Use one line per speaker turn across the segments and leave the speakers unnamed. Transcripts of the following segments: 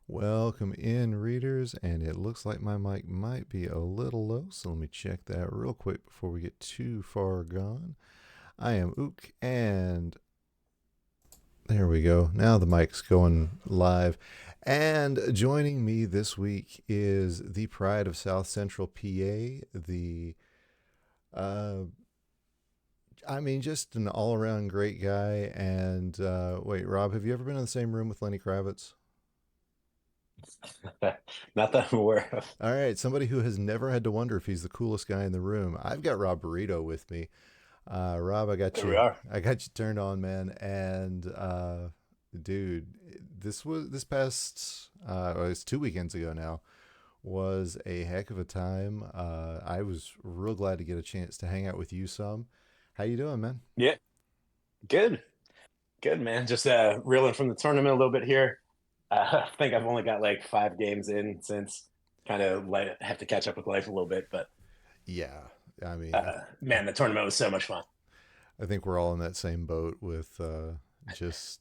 Welcome in, readers, and it looks like my mic might be a little low, so let me check that real quick before we get too far gone. I am Ook, and there we go. Now the mic's going live. And joining me this week is the pride of South Central PA, uh, just an all around great guy. And wait, Rob, have you ever been in the same room with Lenny Kravitz?
Not that I'm aware of.
All right, somebody who has never had to wonder if he's the coolest guy in the room. I've got Rob Burrito with me. Rob, I got
There we
you.
are.
I got you turned on, man. And dude, this past well, it's 2 weekends ago now. Was a heck of a time. I was real glad to get a chance to hang out with you some. How you doing, man?
Yeah, good, good, man. Just reeling from the tournament a little bit here. I think I've only got like 5 games in since kind of like have to catch up with life a little bit. But
Yeah, I mean,
man, the tournament was so much fun.
I think we're all in that same boat with just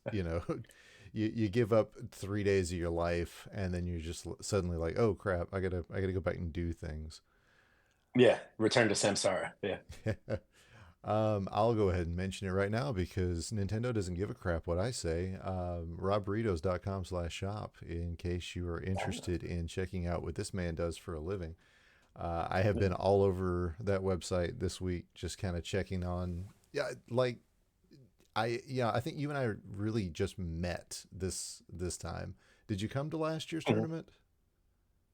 you give up 3 days of your life and then you're just suddenly like, oh crap, I gotta go back and do things.
Yeah, return to Samsara. Yeah.
I'll go ahead and mention it right now because Nintendo doesn't give a crap what I say. RobBurritos.com/shop in case you are interested in checking out what this man does for a living. I have been all over that website this week, just kind of checking on. Yeah, like I think you and I really just met this time. Did you come to last year's
Mhm.
tournament?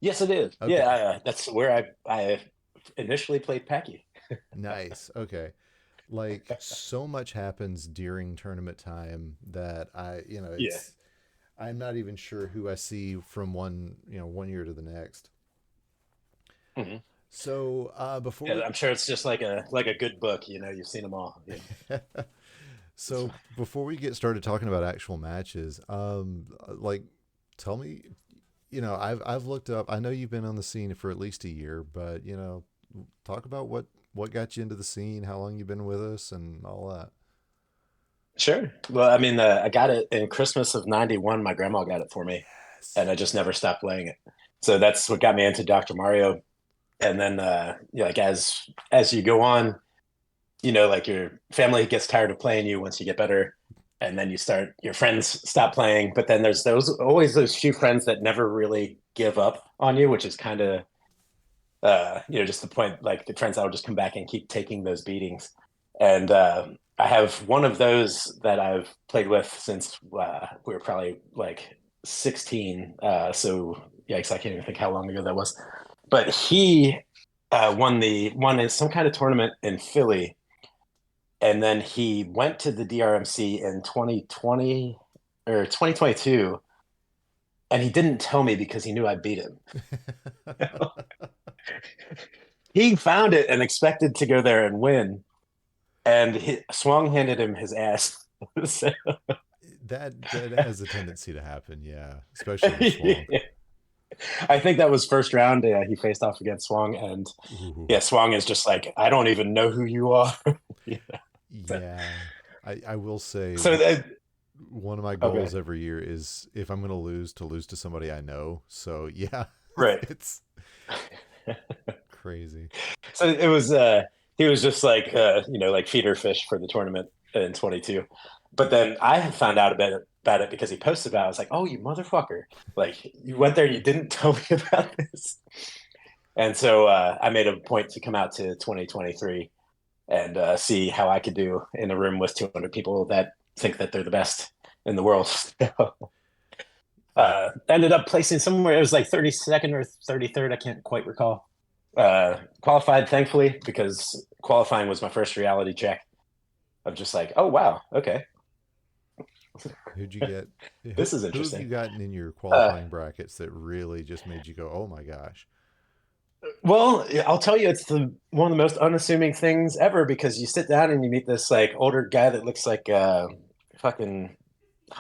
Yes, it is. Yeah,
Okay,
that's where I initially played Packy.
nice. Okay, like so much happens during tournament time that
Yeah.
I'm not even sure who I see from one year to the next.
Mhm.
So before
Yeah,
we
I'm sure it's just like a good book. You've seen them all. Yeah.
so before we get started talking about actual matches, like tell me, I've looked up. I know you've been on the scene for at least a year, but talk about what got you into the scene, how long you've been with us, and all that.
Sure. Well, I mean, I got it in Christmas of '91. My grandma got it for me,
Yes.
and I just never stopped playing it. So that's what got me into Dr. Mario. And then, like as you go on, like your family gets tired of playing you once you get better, and then your friends stop playing. But then there's those few friends that never really give up on you, which is kind of just the point. Like the friends that will just come back and keep taking those beatings. And I have one of those that I've played with since we were probably like 16. So yikes, I can't even think how long ago that was. But he won in some kind of tournament in Philly, and then he went to the DrMC in 2020 or 2022, and he didn't tell me because he knew I beat him. He found it and expected to go there and win, and Swung handed him his ass. So,
that has a tendency to happen, yeah, especially with Swamp.
I think that was first round. He faced off against Swung, and
Ooh,
yeah, Swung is just like, I don't even know who you are. Yeah. So,
yeah. I will say
so that,
one of my
okay,
goals every year is if I'm going to lose to somebody I know. So yeah,
right.
it's crazy.
So it was he was just like like feeder fish for the tournament in 22. But then I had found out about it because he posted about it. I was like, "Oh, you motherfucker. Like you went there, you didn't tell me about this." And so I made a point to come out to 2023 and see how I could do in a room with 200 people that think that they're the best in the world.
Yeah.
Ended up placing somewhere. It was like 32nd or 33rd. I can't quite recall. Qualified, thankfully, because qualifying was my first reality check of just like, oh wow, okay,
Who'd you get?
this is
Who have you
interesting.
gotten in your
Uh,
qualifying brackets that really just made you go, "Oh my gosh"?
well, I'll tell you, it's the one of the most unassuming things ever because you sit down and you meet this like older guy that looks like fucking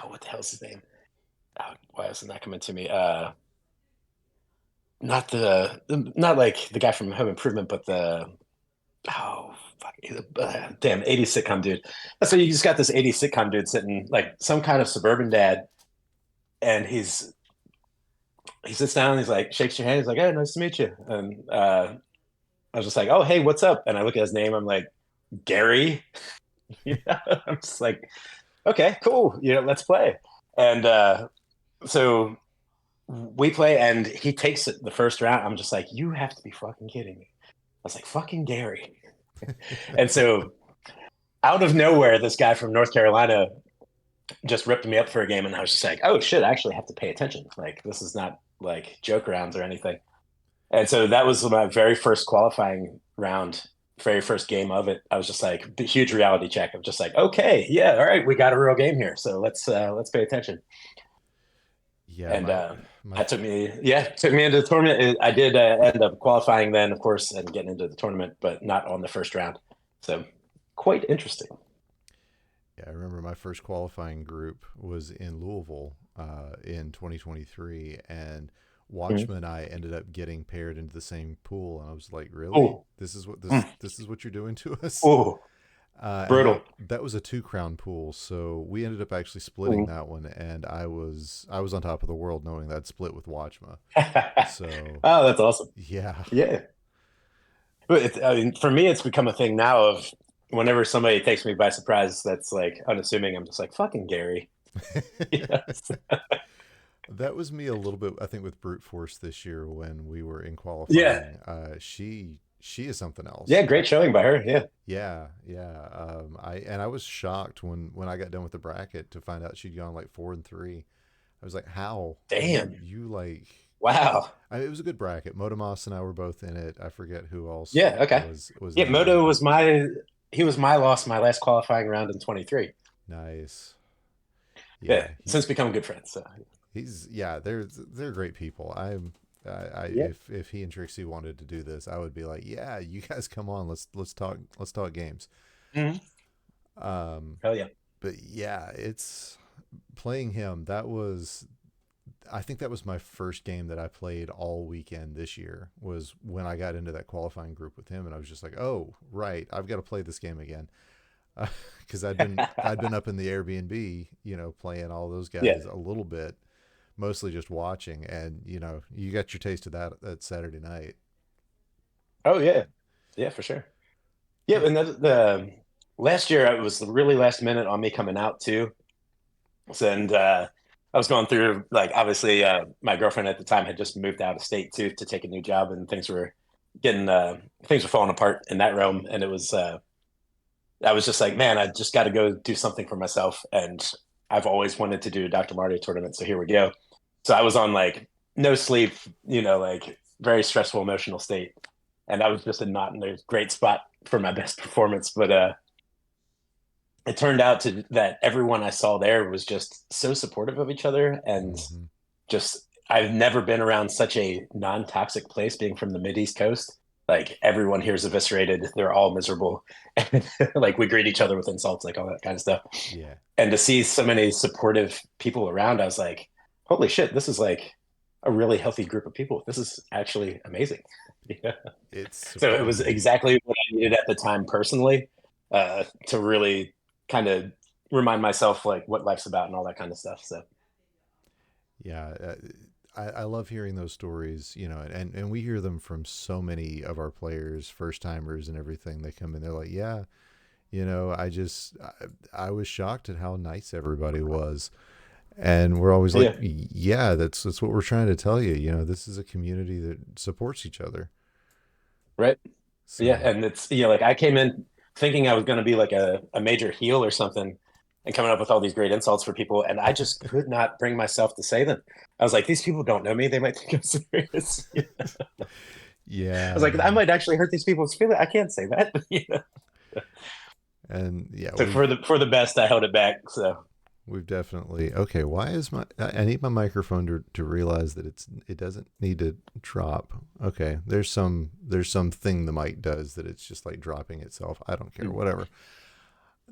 what the hell's his name? Oh, why isn't that coming to me? Not like the guy from Home Improvement, but the oh fuck, damn 80s sitcom dude. So you just got this 80s sitcom dude sitting like some kind of suburban dad, and he sits down, he's like, shakes your hand, he's like, hey, nice to meet you. And I was just like, oh, hey, what's up? And I look at his name, I'm like, Gary. I'm just like, okay, cool. Let's play. And so we play, and he takes it the first round. I'm just like, you have to be fucking kidding me. I was like, fucking Gary. And so out of nowhere, this guy from North Carolina just ripped me up for a game, and I was just like, oh shit, I actually have to pay attention. Like, this is not like joke rounds or anything. And so that was my very first qualifying round, very first game of it. I was just like, huge reality check. I'm just like, okay, yeah, all right, we got a real game here, so let's pay attention.
Yeah,
And
my
that took me into the tournament. I did end up qualifying then, of course, and getting into the tournament, but not on the first round. So quite interesting.
Yeah, I remember my first qualifying group was in Louisville in 2023, and
Mm-hmm.
Watchman and I ended up getting paired into the same pool, and I was like, "Really?
Oh,
This is what
mm.
this is what you're doing to us?"
Oh,
And that
brutal.
that was a 2 crown pool, so we ended up actually splitting
Mm.
that one, and I was on top of the world knowing that I'd split with Watchma. So
Oh, that's awesome.
yeah,
Yeah. But I mean, for me, it's become a thing now of whenever somebody takes me by surprise that's like unassuming, I'm just like, fucking Gary. Yes.
that was me a little bit. I think with brute force this year when we were in
Yeah.
qualifying. She is something
Yeah.
else.
Great showing by her. Yeah.
Yeah, yeah. I was shocked when I got done with the bracket to find out she'd gone like 4-3. I was like, how
Damn.
you like?
Wow.
It was a good bracket. Motomas and I were both in it. I forget who else
Yeah. Okay.
was
Yeah.
in there,
Moto
but
was he was my last qualifying round in 23.
nice.
Yeah.
Yeah,
Since become good friends. So,
he's yeah. They're great people.
yeah.
If he and Trixie wanted to do this, I would be like, yeah, you guys come on. Let's talk games.
Mhm.
Um,
Hell yeah.
but yeah, it's playing him. I think that was my first game that I played all weekend this year was when I got into that qualifying group with him, and I was just like, oh right, I've got to play this game again because I'd been up in the Airbnb, playing all those
Yeah.
guys a little bit, mostly just watching, and you got your taste of that Saturday night.
Oh, yeah. Yeah, for sure. Yeah.
Yeah.
And the last year, it was really last minute on me coming out too. So, and I was going through like obviously my girlfriend at the time had just moved out of state too to take a new job, and things were falling apart in that realm, and it was I was just like, man, I just got to go do something for myself, and I've always wanted to do a Dr. Mario tournament, so here we go. So I was on like no sleep, like very stressful emotional state, and I was just not in a great spot for my best performance, but it turned out that everyone I saw there was just so supportive of each other, and
Mm-hmm.
just I've never been around such a non-toxic place being from the mid east coast. Like everyone here is eviscerated, they're all miserable, and like we greet each other with insults, like all that kind of stuff.
Yeah.
And to see so many supportive people around, I was like, holy shit, this is like a really healthy group of people. This is actually amazing. Yeah.
It's
So it was
surprising.
exactly what I needed at the time personally, to really kind of remind myself like what life's about and all that kind of stuff. So
Yeah, I love hearing those stories, and we hear them from so many of our players, first timers, and everything. They come in, they're like, yeah, I was shocked at how nice everybody was, and we're always like,
yeah,
yeah, that's what we're trying to tell you. This is a community that supports each other.
right. Yeah,
So
and it's like I came in thinking I was going to be like a major heel or something, and coming up with all these great insults for people, and I just could not bring myself to say them. I was like, these people don't know me; they might think I'm serious. I was
yeah,
like, I might actually hurt these people's feelings. I can't say that.
and yeah,
So for the best, I held it back. So
we've definitely okay. Why is I need my microphone to realize that it doesn't need to drop. Okay, there's some thing the mic does that it's just like dropping itself. I don't care,
mm,
whatever.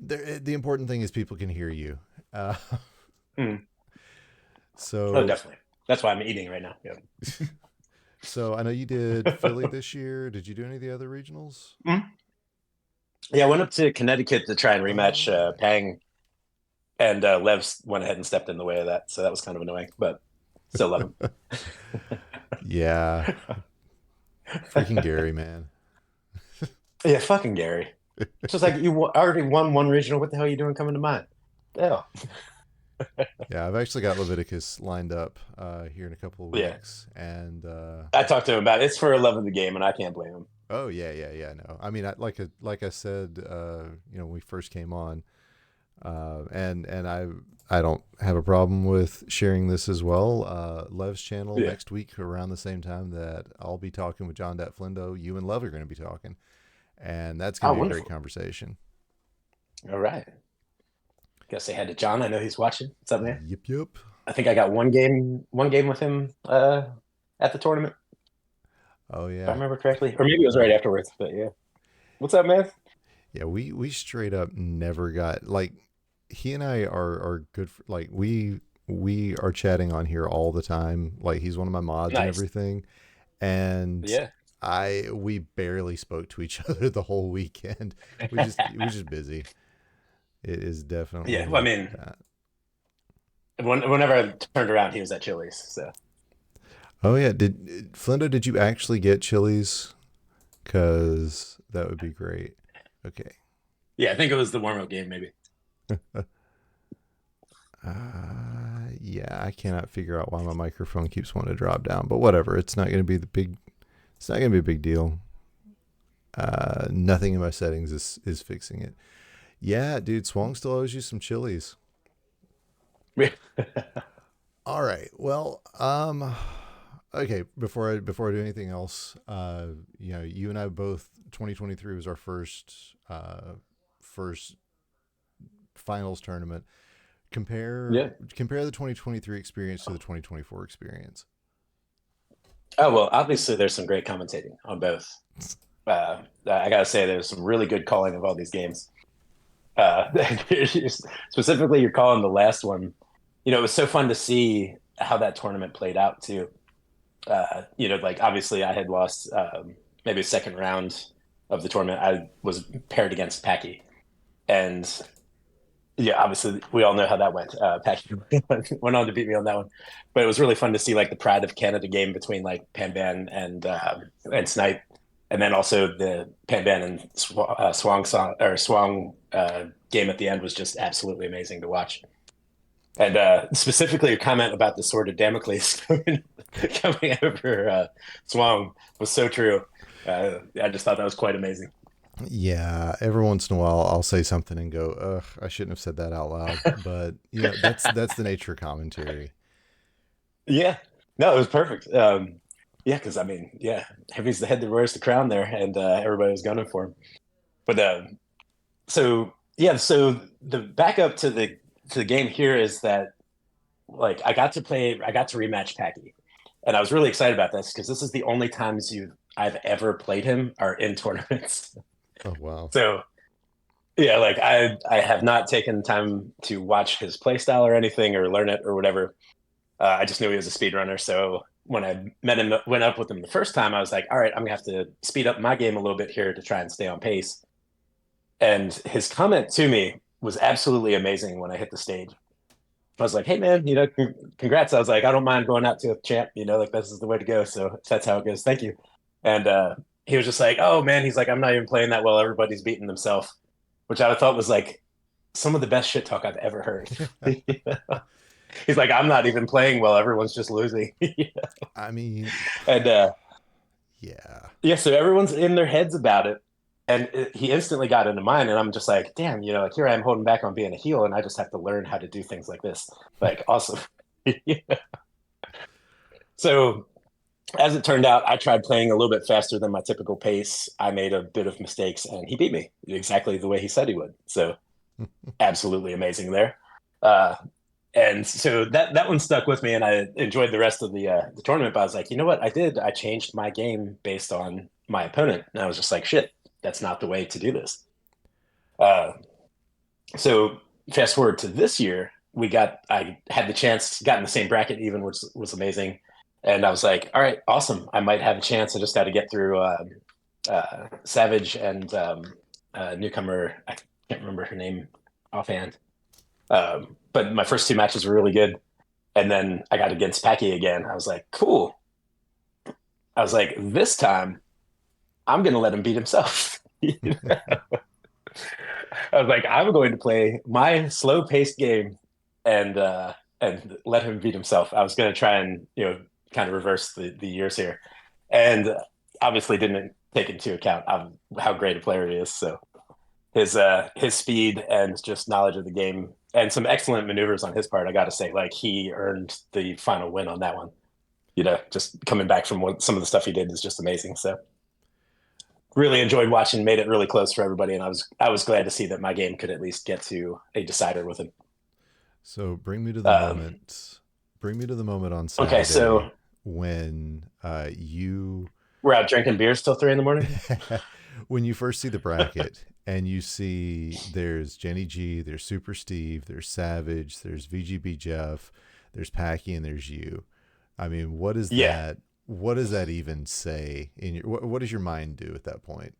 The important thing is people can hear you. Uh,
mm. Oh,
so
definitely. That's why I'm eating right now. Yeah.
so I know you did Philly this year. Did you do any of the other regionals?
Mm. Yeah, I went up to Connecticut to try and rematch
Oh,
Pang, and Lev went ahead and stepped in the way of that, so that was kind of annoying. But Still love
Yeah,
him.
freaking Gary, man.
Yeah, fucking Gary. It's just like already won one regional. What the hell are you doing coming to mine? Hell.
Yeah, I've actually got Leviticus lined up here in a couple of
Yeah.
weeks, and
I talked to him about it. It's for love of the game, and I can't blame him.
oh yeah, yeah, yeah. No, I mean, like I said, when we first came on, and I don't have a problem with sharing this as well. Lev's channel
Yeah.
next week around the same time that I'll be talking with John Dat Flindo. You and Lev are going to be talking, and that's going
Oh,
to be a great
wonderful.
conversation.
All right. Gotta say hi to John. I know he's watching. What's up, man?
Yep, yep.
I think I got one game with him at the tournament,
Oh
if I
yeah,
remember correctly. Or maybe it was right afterwards, but yeah. What's up, man?
yeah. We straight up never got like he and I are good for like we are chatting on here all the time. Like he's one of my mods and
Nice.
everything, and
Yeah.
we barely spoke to each other the whole weekend. We just busy. It is
Yeah. Well, I
definitely
mean,
that.
whenever I turned around, he was at Chili's. So
Oh yeah, did Flindo? Did you actually get Chili's? Cause that would be great. Okay.
yeah, I think it was the warm up game, maybe.
Yeah, I cannot figure out why my microphone keeps wanting to drop down, but whatever. It's not going to be the big. It's not going to be a big deal. Nothing in my settings is fixing it. Yeah, dude, Swong still owes you some Chili's. All right. Well, okay. Before I do anything else, you and I both 2023 was our first finals tournament. Compare
Yeah.
compare the 2023 experience to the 2024 experience.
Oh well, obviously there's some great commentating on both. I gotta say there's some really good calling of all these games. Uh, Specifically, you're calling the last one. It was so fun to see how that tournament played out too. Like obviously I had lost maybe a second round of the tournament. I was paired against Packy, and yeah, obviously we all know how that went. Packy went on to beat me on that one, but it was really fun to see like the Pride of Canada game between like Panban and Snipe, and then also the Panban and Swang game at the end was just absolutely amazing to watch. And specifically, a comment about the sword of Damocles coming over Swang was so true. I just thought that was quite amazing.
Yeah, every once in a while I'll say something and go, "Ugh, I shouldn't have said that out loud." But that's the nature of commentary.
Yeah, no, it was perfect. Yeah, because I mean, yeah, Heavy's the head that wears the crown there, and everybody was gunning for him. But so yeah, so the backup to the game here is that like I got to rematch Packy, and I was really excited about this because this is the only times I've ever played him are in tournaments.
Oh wow.
So yeah, like I have not taken time to watch his play style or anything or learn it or whatever. I just knew he was a speedrunner. So when I went up with him the first time, I was like, all right, I'm gonna have to speed up my game a little bit here to try and stay on pace. And his comment to me was absolutely amazing when I hit the stage. I was like, hey man, congrats. I was like, I don't mind going out to a champ, like this is the way to go. So if that's how it goes, thank you. And he was just like, oh man, he's like, I'm not even playing that well. Everybody's beating themselves, which I thought was like some of the best shit talk I've ever heard. He's like, I'm not even playing well. Everyone's just losing.
I mean,
And
yeah.
yeah, so everyone's in their heads about it. And he instantly got into mine. And I'm just like, damn, like here I am holding back on being a heel. And I just have to learn how to do things like this. Like, awesome. Yeah. So as it turned out, I tried playing a little bit faster than my typical pace. I made a bit of mistakes and he beat me exactly the way he said he would. So absolutely amazing there. Uh, and so that one stuck with me, and I enjoyed the rest of the tournament. But I was like, you know what? I changed my game based on my opponent, and I was just like, shit, that's not the way to do this. Uh, so fast forward to this year, I had the chance, got in the same bracket even, which was amazing. And I was like, all right, awesome. I might have a chance. I just got to get through Savage and newcomer. I can't remember her name offhand. But my first two matches were really good. And then I got against Packy again. I was like, cool. I was like, this time I'm going to let him beat himself. I was like, I'm going to play my slow paced game and let him beat himself. I was going to try and kind of reverse the years here, and obviously didn't take into account how great a player he is. So his speed and just knowledge of the game and some excellent maneuvers on his part. I got to say, like he earned the final win on that one. Just coming back from some of the stuff he did is just amazing. So really enjoyed watching, made it really close for everybody, and I was glad to see that my game could at least get to a decider with him.
So bring me to the
Um,
moment. Bring me to the moment on
okay,
Saturday
so
when you
we're out drinking beers till 3 in the morning.
when you first see the bracket and you see there's Jenny G, there's Super Steve, there's Savage, there's VGB Jeff, there's Packy, and there's you. I mean, what is
Yeah.
that? What does that even say in your? What does your mind do at that point?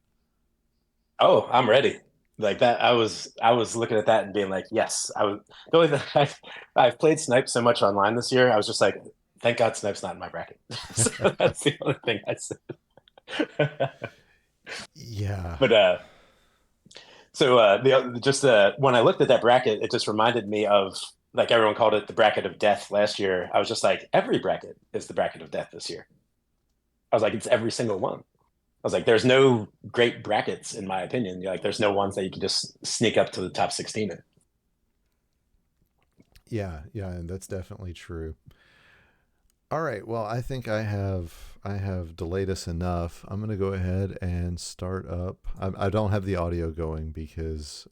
Oh, I'm ready. Like that, I was looking at that and being like, yes, I was. The only thing I've played Snipe so much online this year. I was just like, thank God Snipe's not in my bracket. So that's the only thing I said.
Yeah.
But the just when I looked at that bracket, it just reminded me of like everyone called it the bracket of death last year. I was just like, every bracket is the bracket of death this year. I was like, it's every single one. I was like, there's no great brackets in my opinion. Like, there's no ones that you can just sneak up to the top 16 in.
Yeah, yeah, and that's definitely true. All right. Well, I think I have delayed us enough. I'm going to go ahead and start up. I don't have the audio going because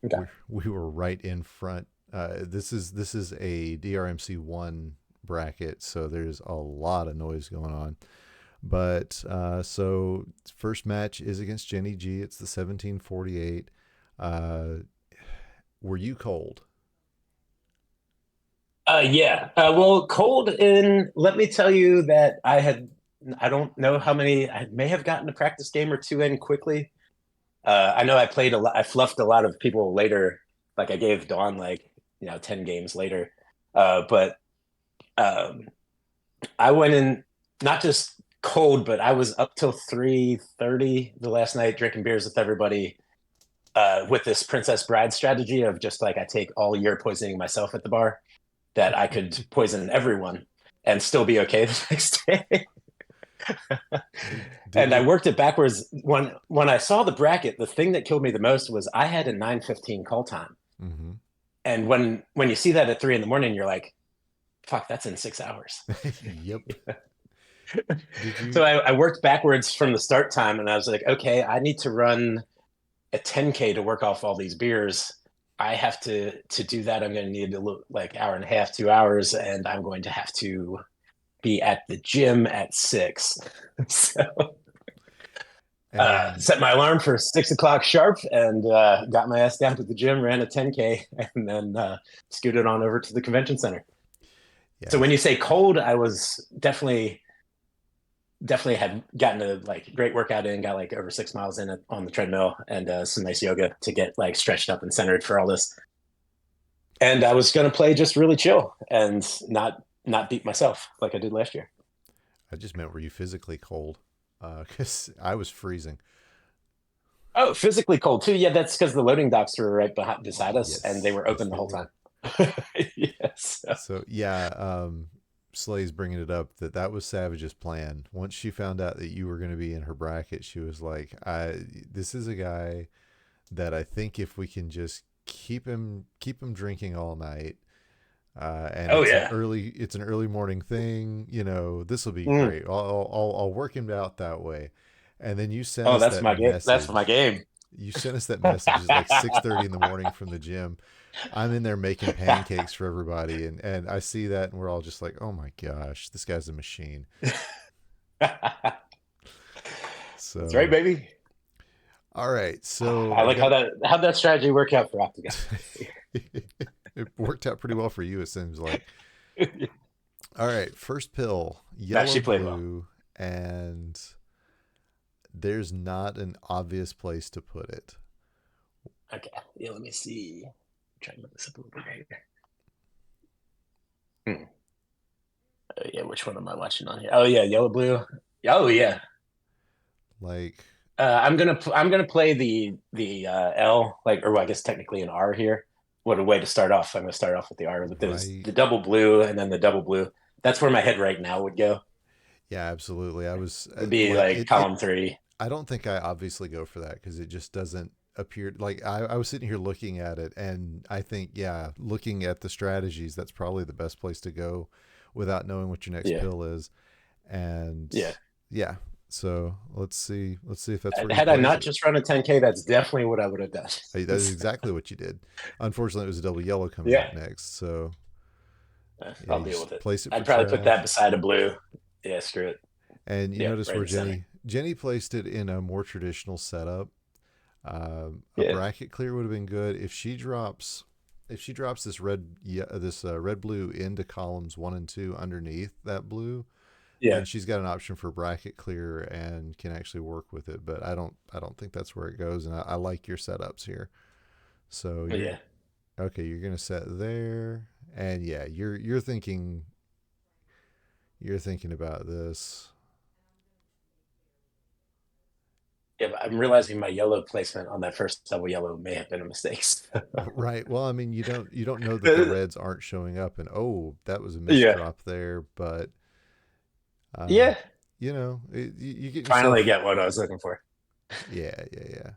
Okay.
we were right in front. This is a DRMC one bracket, so there's a lot of noise going on. But so first match is against Jenny G. It's the 1748. Uh, were you cold?
Yeah. Well, cold in, let me tell you that I don't know how many, I may have gotten a practice game or two in quickly. I know I played a lot, I fluffed a lot of people later. Like I gave Dawn like, 10 games later. But um, I went in not just cold, but I was up till 3:30 the last night drinking beers with everybody with this Princess Bride strategy of just like I take all year poisoning myself at the bar that I could poison everyone and still be okay the next day.
Did
And I
it?
worked it backwards. When I saw the bracket, the thing that killed me the most was I had a 9:15 call time.
Mm-hmm.
And when you see that at 3 in the morning, you're like, fuck, that's in 6 hours.
Yep. Did
So
you?
I worked backwards from the start time and I was like, okay, I need to run a 10K to work off all these beers. I have to do that. I'm going to need like hour and a half, 2 hours, and I'm going to have to be at the gym at 6. So
And
set my alarm for 6 o'clock sharp and got my ass down to the gym, ran a 10K, and then scooted on over to the convention center. So
yeah,
when you say cold, I was definitely had gotten a like great workout in, got like over 6 miles in it on the treadmill and some nice yoga to get like stretched up and centered for all this. And I was going to play just really chill and not beat myself like I did last year.
I just meant were you physically cold? Because I was freezing.
Oh, physically cold too. Yeah, that's because the loading docks were right beside us and they
Yes,
were
yes,
open the
they
whole time.
were.
Yes.
So yeah, Slay's bringing it up that was Savage's plan. Once she found out that you were going to be in her bracket, she was like, "I this is a guy that I think if we can just keep him drinking all night, and
Oh yeah.
it's an early morning thing. This will be
Mm.
great. I'll work him out that way." And then you sent
Oh,
us
that's
that
my game. That's my
message.
game.
You sent us that message at like 6:30 in the morning from the gym. I'm in there making pancakes for everybody, and I see that, and we're all just like, "Oh my gosh, this guy's a machine."
That's right,
So,
baby.
all right, so
I
I've
like
got
how'd that strategy work out for Octagon.
it worked out pretty well for you, it seems like. All right, first pill,
Nah,
yellow,
she played well.
blue, and there's not an obvious place to put it.
Okay. Yeah, let me see. Try to move this up a little bit here. Hmm. Yeah, which one am I watching on here? Oh yeah, yellow blue. Oh yeah.
Like,
I'm gonna play the L, like, or well, I guess technically an R here. What a way to start off. I'm gonna start off with the R with those
right.
the double blue and then the double blue. That's where my head right now would go.
Yeah, absolutely. I was
Would be
like,
like column three.
I don't think I obviously go for that because it just doesn't appear like I was sitting here looking at it, and I think, yeah, looking at the strategies, that's probably the best place to go without knowing what your next
Yeah,
pill is. And
yeah.
yeah, so let's see if that's where he
Had I
plays
not
it.
just run a 10K, that's definitely what I would have done.
Hey, that is exactly what you did. Unfortunately, it was a double yellow coming
Yeah,
up next, so yeah,
I'll
you
deal
just
with it.
place it for
I'd probably put that
trash.
beside a blue. Yeah, screw it.
And you
Yeah,
notice
right in
where
the center.
Jenny placed it in a more traditional setup. A
Yeah,
bracket clear would have been good if she drops this red blue into columns 1 and 2 underneath that blue.
yeah,
Then she's got an option for bracket clear and can actually work with it. But I don't think that's where it goes. And I like your setups here. So you're
yeah.
okay. You're gonna set there, and yeah, you're thinking about this.
Yeah, but I'm realizing my yellow placement on that first double yellow may have been a mistake.
Right. Well, I mean, you don't know that the reds aren't showing up, and oh, that was a
Yeah,
misdrop there. But um,
yeah.
you get
Finally
yourself.
get what I was looking for.
Yeah, yeah, yeah.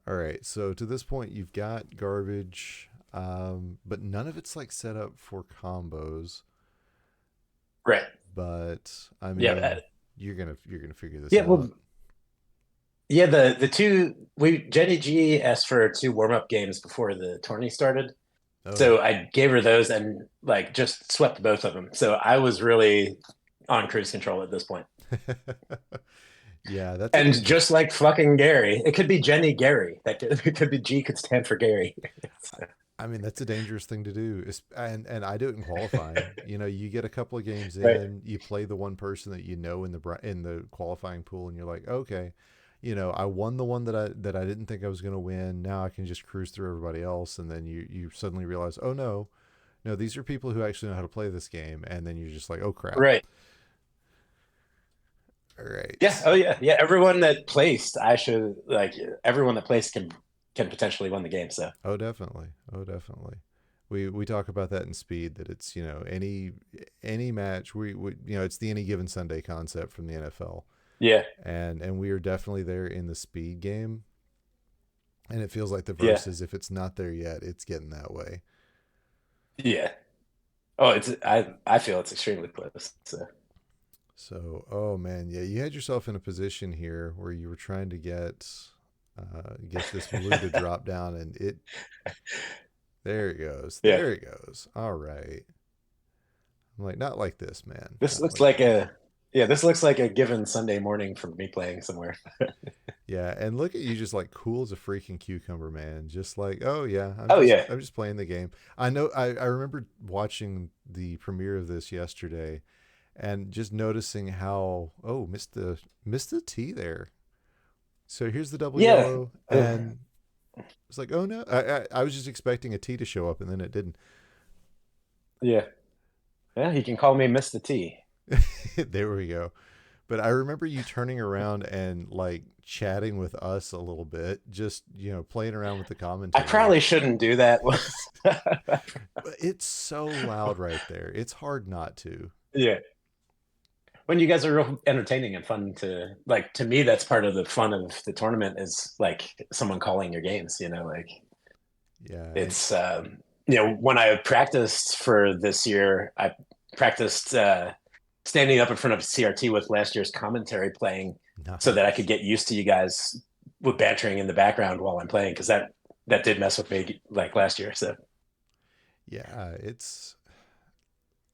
All right. So to this point, you've got garbage, but none of it's like set up for combos.
Right.
But I
Yeah.
mean, you're gonna figure this
Yeah. Well,
out.
yeah. The two we Jenny G asked for two warm up games before the tourney started,
Oh,
so I gave her those and like just swept both of them. So I was really on cruise control at this point.
yeah. That's a
And
dangerous.
just like fucking Gary, it could be Jenny Gary. It could be G could stand for Gary.
I mean, that's a dangerous thing to do, and I do it in qualifying. You know, you get a couple of games
Right.
in, you play the one person that you know in the qualifying pool, and you're like, okay, I won the one that I didn't think I was going to win. Now I can just cruise through everybody else, and then you suddenly realize, oh no, no, these are people who actually know how to play this game, and then you're just like, oh crap.
Right.
All
Yeah.
right.
Oh yeah. Yeah. Everyone that placed, I should like everyone that placed can potentially win the game. So
Oh, definitely. Oh, definitely. We talk about that in speed that it's any match we it's the any given Sunday concept from the NFL,
yeah.
and we are definitely there in the speed game, and it feels like the
Yeah.
verses, if it's not there yet, it's getting that way.
Yeah. Oh, I feel it's extremely close. So
So, oh man, yeah, you had yourself in a position here where you were trying to get this blue to drop down, and it there it goes,
yeah.
there it goes. All right, I'm like, not like this, man,
This
not
looks
like
like
this.
a yeah, this looks like a given Sunday morning for me playing somewhere.
Yeah, and look at you, just like cool as a freaking cucumber, man. Just like, oh yeah,
Oh yeah.
I'm just playing the game. I know I remember watching the premiere of this yesterday and just noticing how, oh, missed the T there. So here's the double
Yeah.
yellow, and it's like, oh no. I was just expecting a T to show up, and then it didn't.
Yeah. Yeah, he can call me Mr. T.
There we go. But I remember you turning around and like chatting with us a little bit, just playing around with the
I
commentary.
probably shouldn't do that.
But it's so loud right there. It's hard not to.
Yeah. When you guys are real entertaining and fun to me, that's part of the fun of the tournament is like someone calling your games, like
Yeah, and
it's when I practiced for this year, I practiced standing up in front of CRT with last year's commentary playing so that I could
nice.
get used to you guys with bantering in the background while I'm playing because that did mess with me like last year. So
Yeah, it's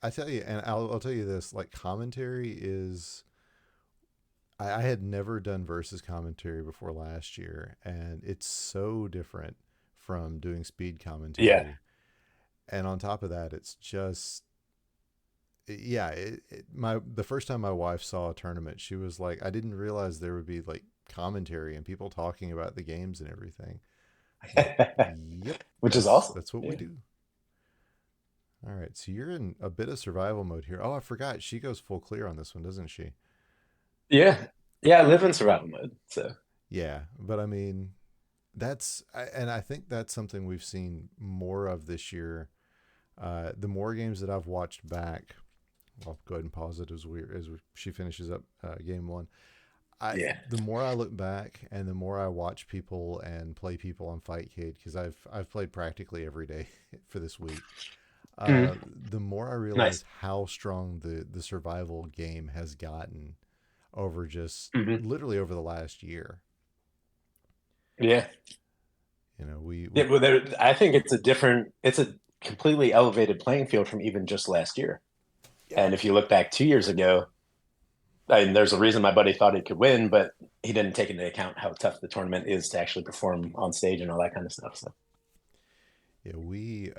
I tell you, and I'll tell you this, like commentary is I had never done versus commentary before last year, and it's so different from doing speed
yeah,
commentary. And on top of that, it's just yeah, my the first time my wife saw a tournament, she was like, I didn't realize there would be like commentary and people talking about the games and everything. Yep,
which is awesome.
that's what we
Yeah.
do. All right, so you're in a bit of survival mode here. Oh, I forgot. She goes full clear on this one, doesn't she?
Yeah. Yeah, I live in survival mode. So
Yeah, but I mean, and I think that's something we've seen more of this year. The more games that I've watched back, I'll go ahead and pause it she finishes up game one.
yeah.
The more I look back and the more I watch people and play people on Fightcade, because I've played practically every day for this week.
Mhm.
The more I
Nice.
realize how strong the survival game has gotten over just
Hmm.
literally over the last year.
Yeah.
We
Yeah, well, I think it's a completely elevated playing field from even just last year.
yeah
And if you look back 2 years ago, I mean, there's a reason my buddy thought he could win, but he didn't take into account how tough the tournament is to actually perform on stage and all that kind of stuff. So,
yeah we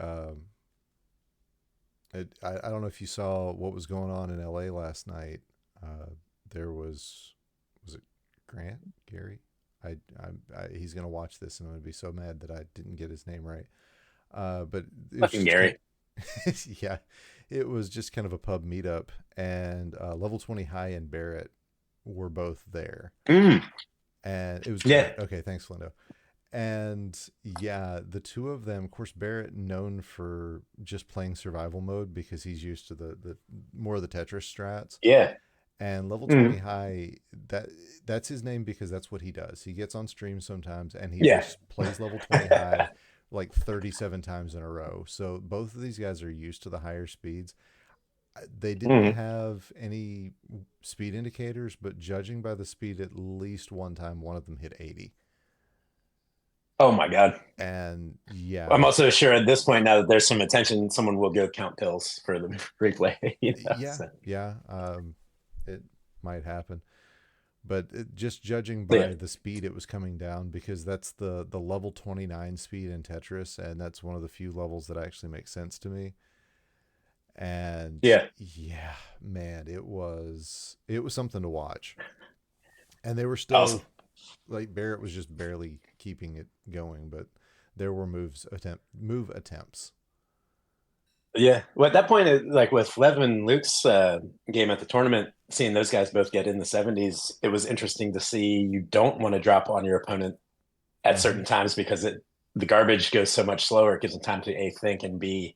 I don't know if you saw what was going on in LA last night. There was it Grant Gary? He's gonna watch this and I'm gonna be so mad that I didn't get his name right. But it was
fucking
just kind
Gary.
of yeah, it was just kind of a pub meetup, and Level 20 High and Barrett were both there,
Mm,
and it was
yeah.
great. Okay, thanks, Flindo. And yeah, the two of them, of course, Barrett known for just playing survival mode because he's used to the more of the Tetris strats.
Yeah.
And Level 20
Mm,
High, that's his name because that's what he does. He gets on stream sometimes and he
yeah.
just plays Level 20 High like 37 times in a row. So both of these guys are used to the higher speeds. They didn't
Mm.
have any speed indicators, but judging by the speed, at least one time one of them hit 80.
Oh my God.
And yeah,
I'm also sure at this point now that there's some attention, someone will go count pills for the replay.
yeah,
So,
yeah, it might happen. But just judging
yeah.
by the speed it was coming down, because that's the level 29 speed in Tetris, and that's one of the few levels that actually makes sense to me. And
Yeah.
yeah, man, it was something to watch. And they were
Awesome.
still like Barrett was just barely keeping it going, but there were move attempts.
Yeah. Well, at that point, like with Lev and Luke's game at the tournament, seeing those guys both get in the 70s, it was interesting to see you don't want to drop on your opponent at
Mm-hmm.
certain times because the garbage goes so much slower. It gives them time to A, think, and B,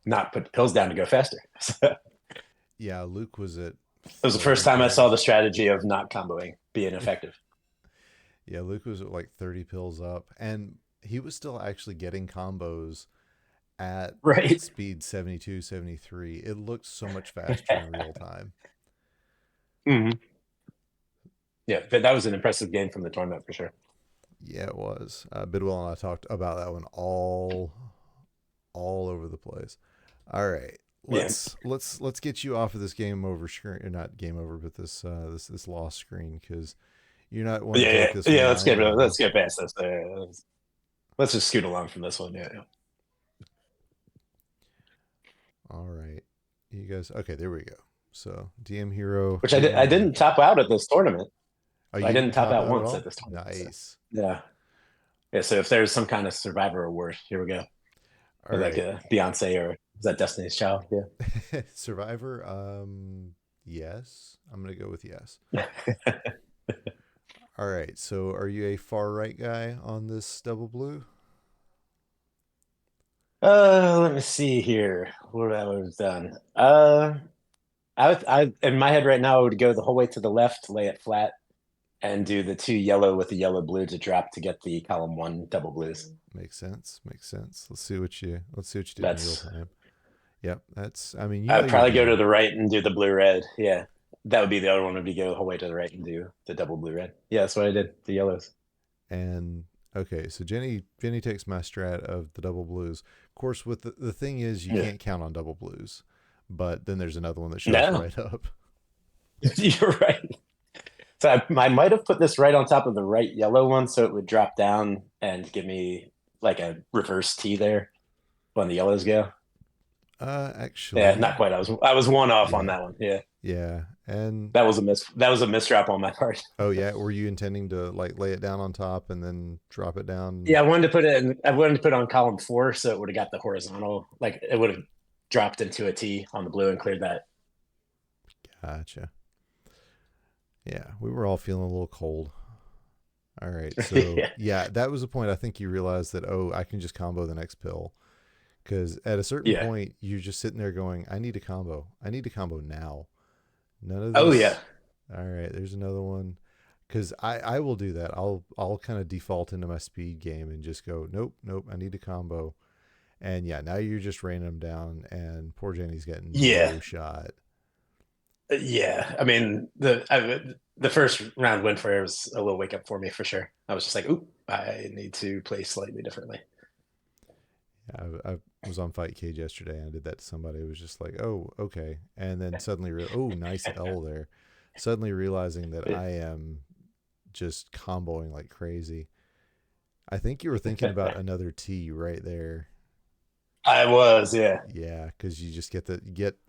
not put pills down to go faster. So it
Yeah, Luke was at
was the first
30
time I saw the
pills.
strategy of not comboing being effective.
Yeah, Luke was at like 30 pills up, and he was still actually getting combos at
Right.
speed 72, 73. It looked so much faster in real time.
Hmm. Yeah, but that was an impressive game from the tournament for sure.
Yeah, it was. Bidwell and I talked about that one all over the place. All right.
Yeah.
Let's get you off of this game over screen, or not game over, but this lost screen, because you're not one to
Yeah,
take
yeah,
this
yeah.
one lightly.
Let's get past this. Let's just scoot along from this one. Yeah, yeah.
All right, you guys. Okay, there we go. So DM Hero
Which
game
I
one.
didn't top out at this tournament.
Oh,
I
you
didn't
didn't
top
top
out
out at
once at
all.
this tournament. So
Nice.
yeah, yeah. So if there's some kind of survivor award, here we go.
All
Like
right.
a Beyonce or is that Destiny's Child?
Survivor. Yes. I'm gonna go with yes.
Yeah.
All right. So, are you a far right guy on this double blue?
Let me see here. What I would have done. I in my head right now, I would go the whole way to the left, lay it flat, and do the two yellow with the yellow blue to drop to get the column one double blues.
Makes sense. Makes sense. Let's see what you did in real
That's
time. Yep. That's. I mean, you
I
know
would
your
probably go to
game.
the right and do the blue red. Yeah. That would be the other one would be go the whole way to the right and do the double blue red. Yeah, that's what I did. The yellows.
And okay, so Jenny takes my strat of the double blues. Of course, with the thing is you
Yeah.
can't count on double blues, but then there's another one that shows
No,
right up.
you're right. So I might have put this right on top of the right yellow one so it would drop down and give me like a reverse T there when the yellows go. Yeah,
Actually,
not quite. I was one off on
yeah,
that one. Yeah.
yeah. And
That was a misdrop on my part.
oh yeah, were you intending to like lay it down on top and then drop it down?
Yeah, I wanted to put it on column 4 so it would have got the horizontal, like it would have dropped into a T on the blue and cleared that.
Gotcha. Yeah, we were all feeling a little cold. All right, so
Yeah.
yeah, that was the point. I think you realized that I can just combo the next pill because at a certain
Yeah.
point you're just sitting there going, I need a combo. I need a combo now. None of
Oh yeah.
this. All right, there's another one. Because I will do that. I'll kind of default into my speed game and just go nope nope. I need a combo. And yeah, now you're just raining them down, and poor Jenny's getting
Yeah.
no shot.
Yeah. I mean, the first round win for her was a little wake up for me for sure. I was just like, oop, I need to play slightly differently.
I was on Fight Cage yesterday and I did that to somebody. It was just like, oh, okay. And then suddenly, oh, nice L there. Suddenly realizing that
Yeah.
I am just comboing like crazy. I think you were thinking about another T right there.
I was, yeah.
Yeah, because you just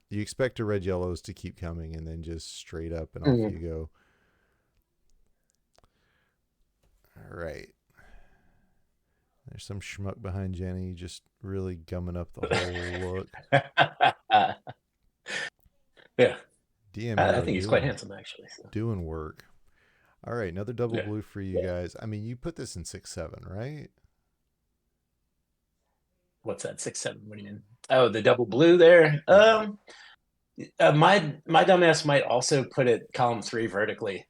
you expect the red yellows to keep coming and then just straight up and off you
Mhm.
go. All right. There's some schmuck behind Jenny just really gumming up the whole look.
Yeah.
DM
I
Hero
think he's quite
doing
handsome actually. So
doing work. All right, another double
yeah.
blue for you
Yeah.
guys. I mean, you put this in 6-7, right?
What's that? 6-7. What do you mean? Oh, the double blue there.
Yeah.
My dumbass might also put it column 3 vertically,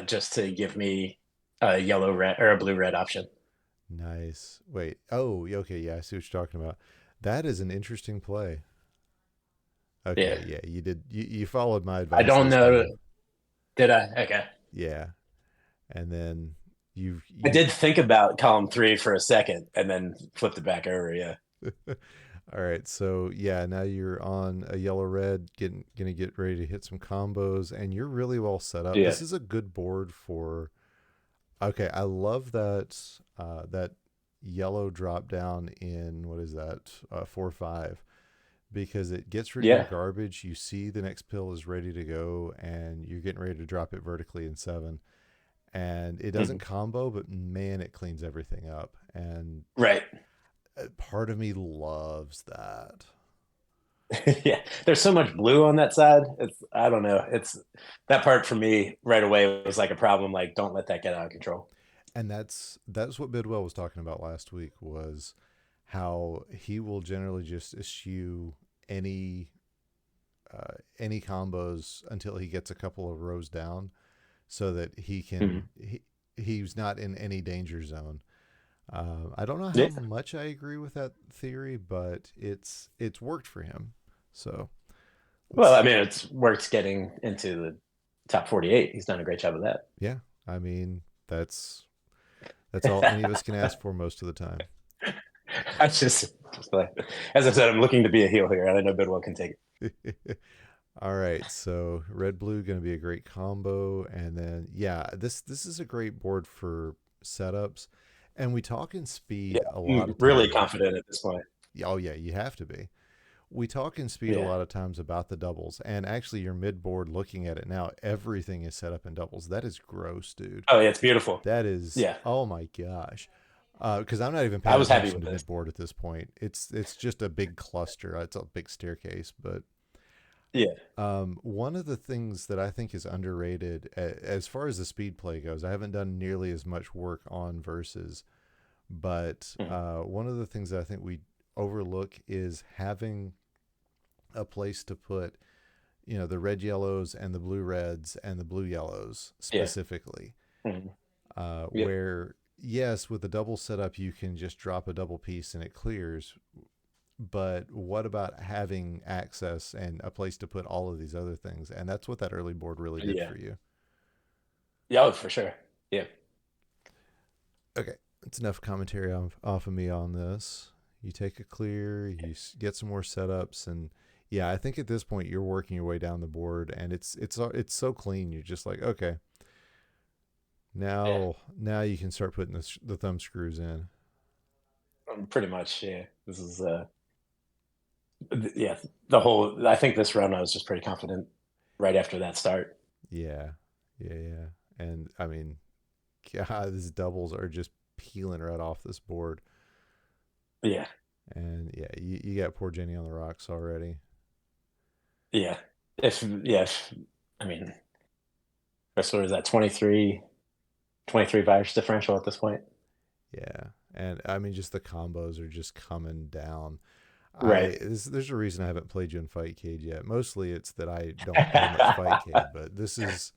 just to give me a yellow red or a blue red option.
Nice. Wait. Oh, okay. Yeah, I see what you're talking about. That is an interesting play.
Yeah.
Okay. Yeah, you did. You followed my
I
advice
don't
this
know.
time.
Did I? Okay.
Yeah. And then you
I
you
did think about column 3 for a second and then flipped it back over. Yeah.
All right, so yeah, now you're on a yellow red, gonna get ready to hit some combos, and you're really well set up.
Yeah.
This is a good board for. Okay, I love that yellow drop down in what is that 4-5 because it gets rid of your
Yeah.
garbage. You see the next pill is ready to go, and you're getting ready to drop it vertically in 7, and it doesn't
Mhm.
combo, but man, it cleans everything up, and
Right.
part of me loves that.
Yeah. There's so much blue on that side. It's I don't know. It's that part for me right away was like a problem. Like, don't let that get out of control.
And that's what Bidwell was talking about last week was how he will generally just eschew any any combos until he gets a couple of rows down so that
Mhm.
he's not in any danger zone. I don't know how
Yeah.
much I agree with that theory, but it's worked for him. So
Well, I
let's
mean, it's worth getting into the top 48. He's done a great job of
yeah. I mean that's all any of us can
that.
ask for most of the time.
I just like, as I said, I'm looking to be a heel here, and I know Bidwell can take it.
All right, so red blue going to be a great combo, and then yeah, this is a great board for setups, and we talk in
Yeah,
speed a lot
I'm
of
really
times.
confident at this point.
Oh yeah, you have to be. We talk in speed a
Yeah.
lot of times about the doubles, and actually, your mid board looking at it now, everything is set up in doubles. That is gross, dude.
Oh, yeah, it's beautiful.
That is
Yeah,
oh my gosh. Because I'm not even
I
paying
was happy
attention
with
to
this.
mid board at this point. It's just a big cluster. It's a big staircase, but
Yeah.
one of the things that I think is underrated as far as the speed play goes, I haven't done nearly as much work on versus, but
Mhm.
one of the things that I think we overlook is having a place to put, the red yellows and the blue reds and the blue yellows
Yeah.
specifically,
Mhm. Yep.
where yes, with the double setup, you can just drop a double piece and it clears. But what about having access and a place to put all of these other things? And that's what that early board really did
Yeah.
for you.
Yeah, oh, for sure. Yeah.
Okay, that's enough commentary off of me on this. You take a clear, get some more setups, and yeah, I think at this point you're working your way down the board, and it's so clean. You're just like, okay,
Yeah.
now you can start putting the thumb screws in.
Pretty much. Yeah. This is yeah, the whole I think this run I was just pretty confident. right after that start.
Yeah, yeah. And I mean, God, these doubles are just peeling right off this board.
Yeah,
And yeah, you got poor Jenny on the rocks already.
yeah. If I mean, what is that 23 virus differential at this point?
Yeah, and I mean, just the combos are just coming down.
Right.
There's a reason I haven't played you in Fightcade yet. Mostly it's that I don't play much Fightcade, but this is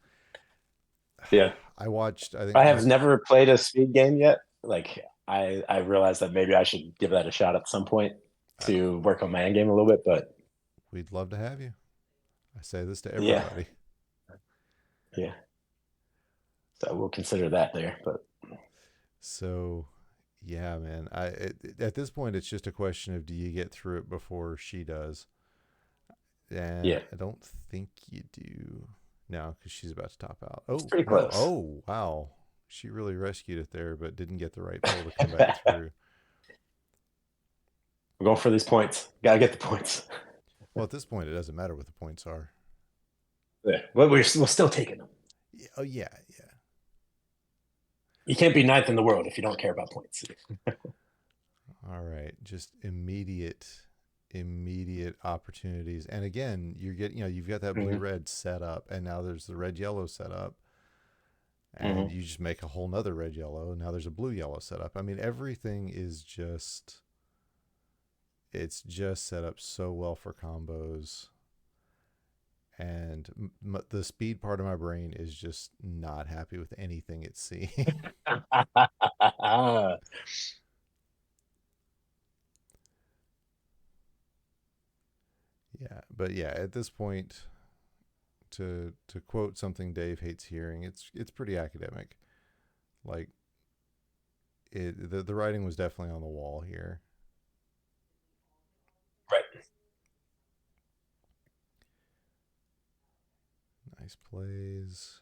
Yeah.
I watched. I think
I
my
have never played a speed game yet. Like I realized that maybe I should give that a shot at some point
uh,
to work on my end game a little bit, but
we'd love to have you. I say this to
yeah,
everybody.
yeah. So we'll consider that there. But
So yeah, man. At this point, it's just a question of do you get through it before she does, and
yeah,
I don't think you do. No, because she's about to top out.
it's
Oh
pretty
no!
close.
Oh wow, she really rescued it there, but didn't get the right pull to come back through.
We're going for these points. Gotta get the points.
Well, at this point, it doesn't matter what the points are.
Yeah. But we're still taking them.
Yeah, oh yeah, yeah.
You can't be ninth in the world if you don't care about points.
All right, just immediate opportunities. And again, you're getting, you've got that blue
Hmm.
red set up, and now there's the red yellow set up, and
Hmm.
you just make a whole nother red yellow, and now there's a blue yellow set up. I mean, everything is just it's just set up so well for combos, and the speed part of my brain is just not happy with anything it's seeing. Yeah, but yeah, at this point, to quote something Dave hates hearing, it's pretty academic. Like the writing was definitely on the wall here.
Right.
Nice plays.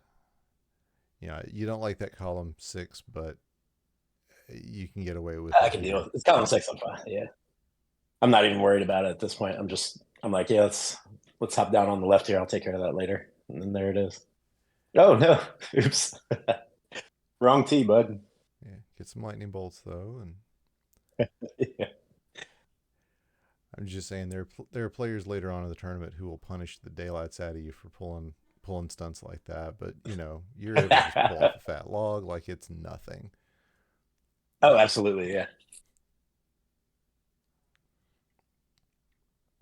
Yeah, you don't like that column 6, but you can get away with
I
it
can deal
here.
with it. It's column six. I'm fine. Yeah. I'm not even worried about it at this point. I'm like, yeah, let's hop down on the left here. I'll take care of that later. And then there it is. Oh no. Oops. Wrong tee, bud.
Yeah, get some lightning bolts though, and
Yeah.
I'm just saying there are players later on in the tournament who will punish the daylights out of you for pulling stunts like that. But you're able to just pull off a fat log like it's nothing.
Oh, absolutely. Yeah.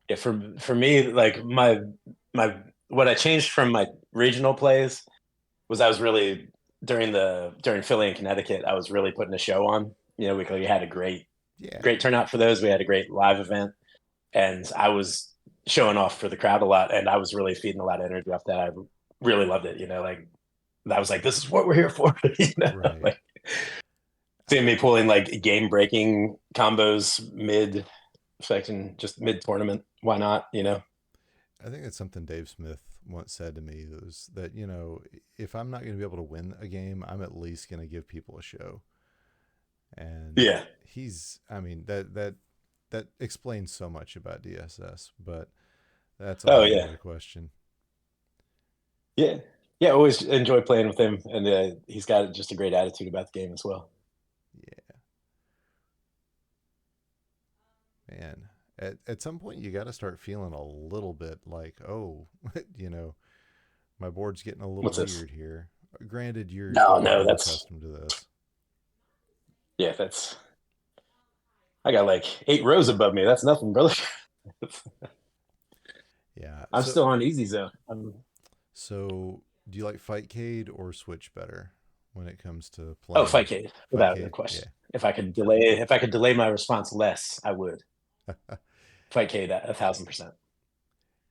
Yeah. For me, like my what I changed from my regional plays was I was really during Philly and Connecticut, I was really putting a show on. We had a
Yeah,
great turnout for those. We had a great live event, and I was showing off for the crowd a lot, and I was really feeding a lot of energy off that. I really loved it. Like I was like, this is what we're here for.
right.
Like seeing me pulling like game breaking combos mid, affecting just mid tournament. Why not?
I think it's something Dave Smith once said to me was that, if I'm not going to be able to win a game, I'm at least going to give people a show. And
Yeah.
I mean, that explains so much about DSS, but that's a
Oh
whole
yeah.
nother question.
Yeah. Yeah. Always enjoy playing with him, and he's got just a great attitude about the game as well.
Yeah, man. At some point, you got to start feeling a little bit like, oh, you know, my board's getting a little
What's this?
weird here. Granted, you're
No, no,
probably
that's
accustomed to this.
yeah, that's I got like 8 rows above me. That's nothing, brother.
Yeah.
I'm still on easy zone.
So do you like Fightcade or Switch better when it comes to
Oh,
playing
Fightcade, without a
Fightcade?
question.
Yeah.
If I could delay my response less, I would. Fightcade at 1,000%.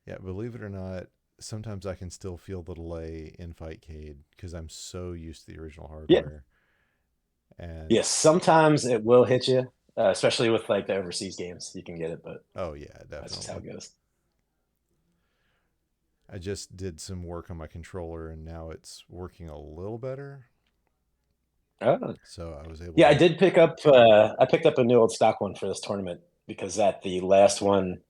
Yeah, believe it or not, sometimes I can still feel the delay in Fightcade because I'm so used to the original
Yeah.
hardware. And
Yes, sometimes it will hit you, especially with like the overseas games. You can get it, but
oh yeah,
that's just how
definitely.
it goes.
I just did some work on my controller and now it's working a little better.
Oh.
So I was able
Yeah, I
to
did pick up. I picked up a new old stock one for this tournament because at the last one,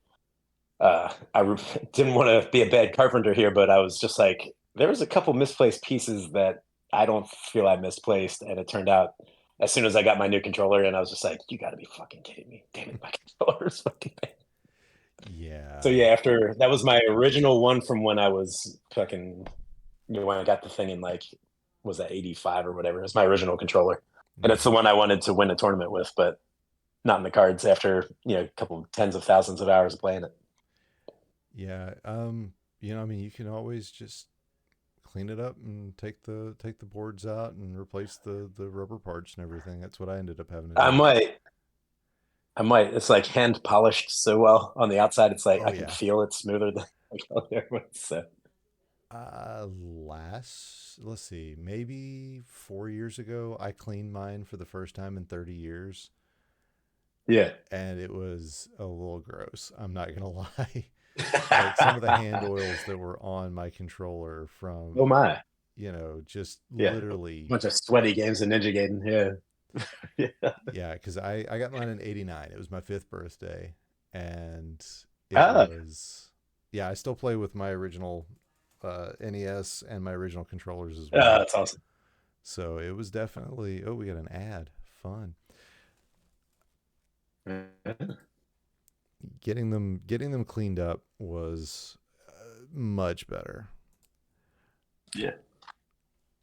didn't want to be a bad carpenter here, but I was just like, there was a couple misplaced pieces that I don't feel I misplaced, and it turned out as soon as I got my new controller, and I was just like, you got to be fucking kidding me! Damn it, my controller's fucking. So
Yeah.
yeah, after that was my original one from when I was fucking, when I got the thing in like, was that 85 or whatever? It was my original controller, and it's the
Mhm.
one I wanted to win a tournament with, but not in the cards after a couple tens of thousands of hours of playing it.
Yeah. I mean, you can always just clean it up and take the boards out and replace the rubber parts and everything. That's what I ended up having to
I
do.
might, I might. It's like hand polished so well on the outside. It's like
Oh
I can
yeah.
feel it smoother than like the other ones. So
Let's see, maybe 4 years ago, I cleaned mine for the first time in 30 years,
yeah.
and it was a little gross. I'm not gonna lie. Like some of the hand oils that were on my controller
Oh
from,
my.
just
Yeah.
literally,
Bunch of sweaty games of Ninja Gaiden. Yeah. Yeah.
yeah, because I got mine in '89. It was my fifth birthday, and it
Ah,
was, yeah, I still play with my original NES and my original controllers as well.
that's awesome.
So it was definitely, oh, we got an ad. Fun. Getting them cleaned up was much better.
Yeah.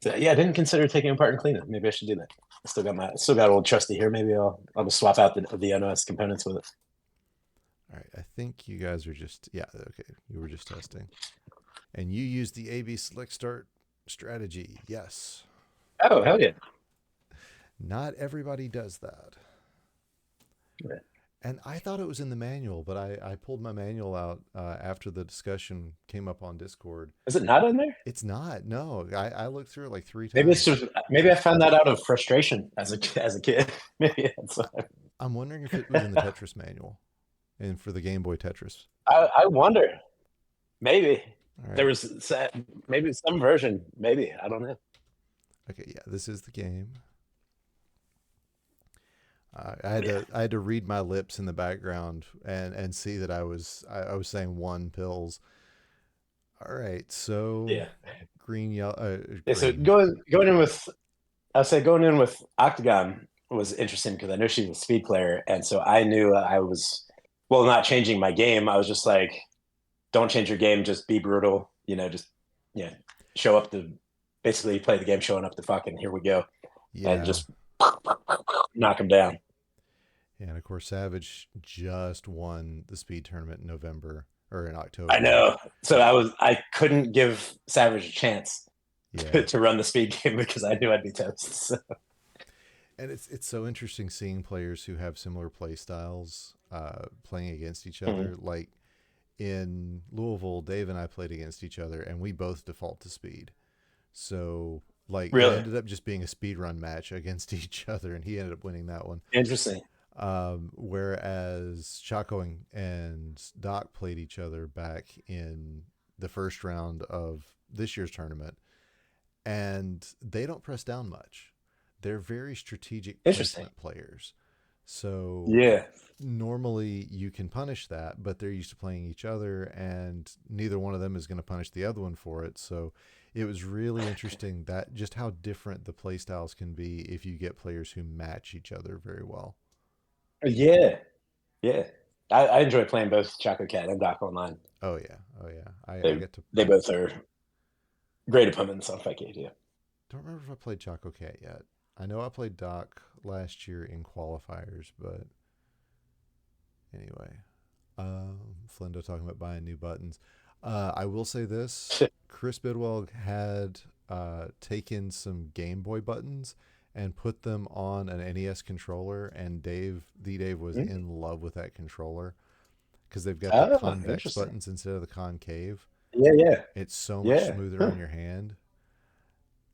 So, yeah, I didn't consider taking apart and cleaning it. Maybe I should do that. I still got old trusty here. Maybe I'll just swap out the NOS components with it.
All right, I think you guys are just, yeah, okay. You were just testing. And you used the AB select start strategy. Yes.
Oh, hell yeah.
Not everybody does that. And I thought it was in the manual, but I pulled my manual out after the discussion came up on Discord.
Is it not in there?
It's not. No, I looked through it like three
Maybe it's
times.
just maybe I found that out of frustration as a kid. Maybe that's why.
I'm wondering if it was in the Tetris manual and for the Game Boy Tetris.
I wonder. Maybe
All
there
right.
was maybe some version. Maybe I don't know.
Okay. Yeah, this is the game. I had
Yeah.
to read my lips in the background and see that I was saying one pills. All right. So
Yeah.
green, yellow,
Yeah. So
green.
going in with I'll say going in with Octagon was interesting because I know she was a speed player, and so I knew I was well not changing my game. I was just like, don't change your game, just be brutal. Just yeah, show up to basically play the game showing up to fucking here we go and
Yeah.
just knock them down.
And of course, Savage just won the speed tournament in November or in
I
October.
know. So I couldn't give Savage a chance
Yeah.
to run the speed game because I knew I'd be toast. So,
And it's so interesting seeing players who have similar play styles playing against each
mhm.
other. Like in Louisville, Dave and I played against each other, and we both default to speed. So like it
Really
ended up just being a speed run match against each other, and he ended up winning that one.
interesting.
Whereas Chaco and Doc played each other back in the first round of this year's tournament, and they don't press down much. They're very strategic
Interesting.
placement players. So
Yeah.
normally you can punish that, but they're used to playing each other, and neither one of them is going to punish the other one for it. So it was really interesting that just how different the play styles can be if you get players who match each other very well.
Yeah. Yeah. I enjoy playing both Choco Cat and Doc Online.
Oh yeah, oh yeah. I
They
get to.
they
I
both are great opponents on Fight Cage. Yeah.
don't remember if I played Choco Cat yet. I know I played Doc last year in qualifiers, but anyway. Flendo talking about buying new buttons. I will say this: Chris Bidwell had taken some Game Boy buttons and put them on an NES controller, and Dave was in love with that controller because they've got the
Oh,
convex
interesting.
buttons instead of the concave.
Yeah, yeah,
It's so much
yeah.
smoother
Huh.
on your hand.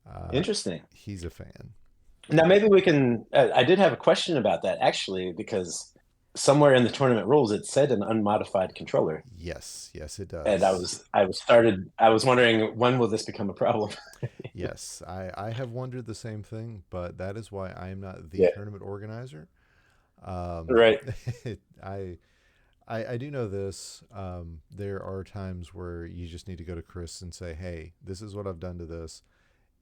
Uh,
Interesting.
he's a fan.
Now maybe we can. I did have a question about that actually because somewhere in the tournament rules it said an unmodified controller,
Yes, yes, it
and I
does.
was I was started. I was wondering when will this become a problem?
Yes, I have wondered the same thing, but that is why I am not the
Yeah.
tournament organizer. Um,
Right.
I I do know this. There are times where you just need to go to Chris and say, "Hey, this is what I've done to this.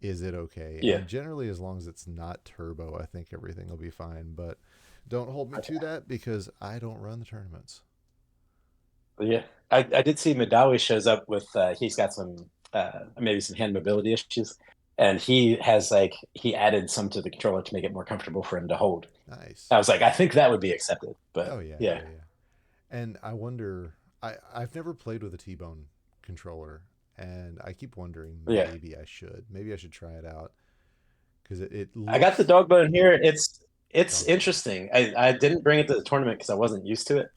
Is it okay?"
Yeah.
And generally, as long as it's not turbo, I think everything will be fine. But don't hold me
Okay.
to that because I don't run the tournaments.
Yeah. I did see Madawi shows up with he's got some maybe some hand mobility issues. And he has like he added some to the controller to make it more comfortable for him to hold.
Nice.
I was like, I think that would be accepted.
Oh
But
yeah,
yeah.
yeah, yeah. And I wonder. I've never played with a T-bone controller, and I keep wondering
Yeah.
maybe I should. Maybe I should try it out because it
I got the
looks
dog bone here. It's
dog bone.
interesting. I didn't bring it to the tournament because I wasn't used to it,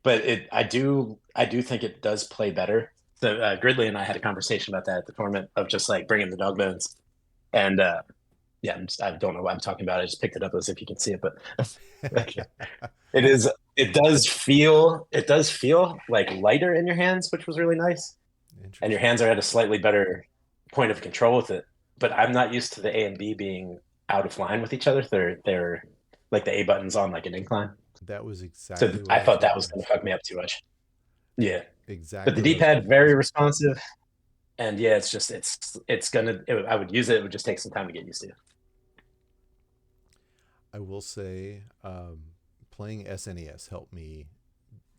but I do think it does play better. So Gridley and I had a conversation about that at the tournament of just like bringing the dog bones, and yeah, I don't know what I'm talking about. I just picked it up as if you can see it, but like, it is. It does feel like lighter in your hands, which was really nice, and your
Interesting.
hands are at a slightly better point of control with it. But I'm not used to the A and B being out of line with each other. They're like the A button's on like an incline.
That was
So
exactly what
I
I was
thought
going
that
to
was going to
ask.
fuck me up too much. Yeah, but the
Exactly what I was
D-pad
going to
very
ask.
responsive, and yeah, it's just it's gonna. I would use it. It would just take some time to get used to.
I will say, playing SNES helped me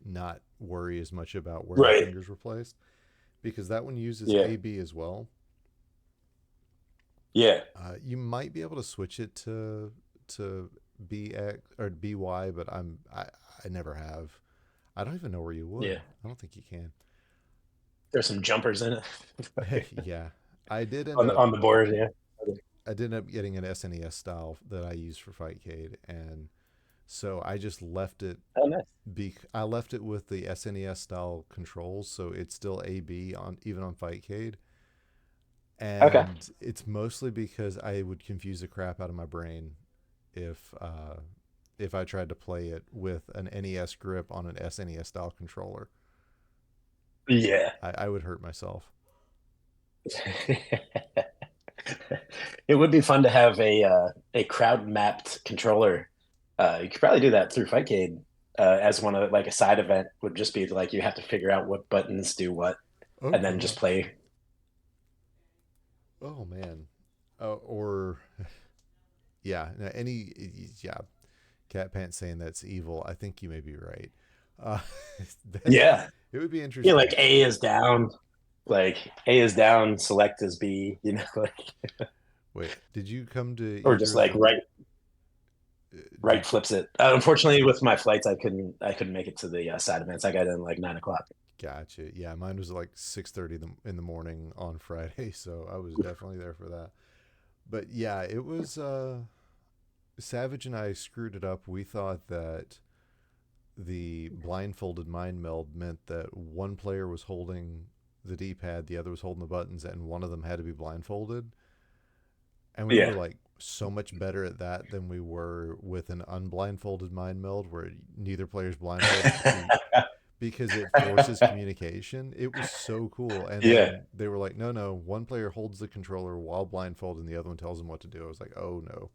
not worry as much about where my
Right.
fingers were placed because that one uses
Yeah.
AB as well.
Yeah.
You might be able to switch it to BX or BY, but I never have. I don't even know where you would.
Yeah.
I don't think you can.
There's some jumpers in it
Yeah, I did end
on
up
on the board. Yeah.
I did end up getting an SNES style that I use for Fightcade, and so I just left it.
Oh, nice.
I left it with the SNES style controls, so it's still AB on even on Fightcade,
Okay.
and it's mostly because I would confuse the crap out of my brain if uh, if I tried to play it with an NES grip on an SNES style controller.
Yeah.
I would hurt myself.
It would be fun to have a crowd mapped controller. You could probably do that through Fightcade as one of like a side event would just be like you have to figure out what buttons do what
Oh
and then just
gosh.
play.
Oh man. Or yeah, no, any yeah. Cat Pants saying that's evil. I think you may be right. Uh, that
Yeah.
it would be
Yeah,
interesting.
like A is down, like A is down, select is B, like
Wait, did you come to
or
either
just
of
like
the?
right
Did
flips it. Unfortunately, with my flights, I couldn't make it to the side events. I got in like 9 o'clock.
Gotcha. Yeah, mine was like 6:30 in the morning on Friday, so I was definitely there for that. But yeah, it was Savage and I screwed it up. We thought that the blindfolded mind meld meant that one player was holding the D-pad, the other was holding the buttons, and one of them had to be blindfolded. And we were
Yeah.
like so much better at that than we were with an unblindfolded mind meld where neither player's blindfolded because it forces communication. It was so cool. And
Yeah.
then they were like, no, no, one player holds the controller while blindfolded and the other one tells them what to do. I was like, oh no,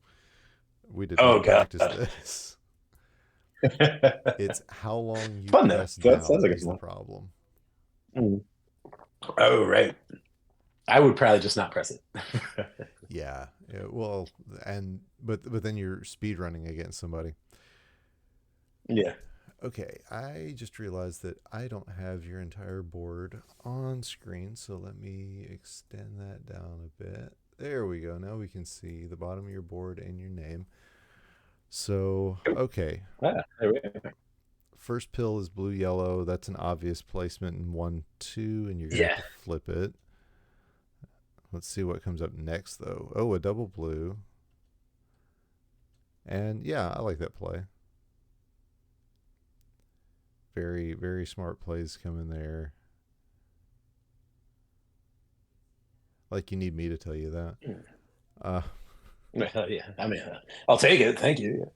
we did
Oh
not
god.
practice this. It's how long you
Fun though.
press
That sounds
down
like a
is the
fun.
problem.
Mm. Oh right. I would probably just not press it.
Yeah. Yeah, well, and but then you're speed running against somebody.
Yeah.
Okay, I just realized that I don't have your entire board on screen, so let me extend that down a bit. There we go. Now we can see the bottom of your board and your name. So, okay.
Ah, there we go.
First pill is blue yellow. That's an obvious placement in 1 2, and you're going to have
Yeah.
to flip it. Let's see what comes up next, though. Oh, a double blue. And yeah, I like that play. Very, very smart plays come in there. Like you need me to tell you that. Uh,
Yeah. I mean, I'll take it. Thank you.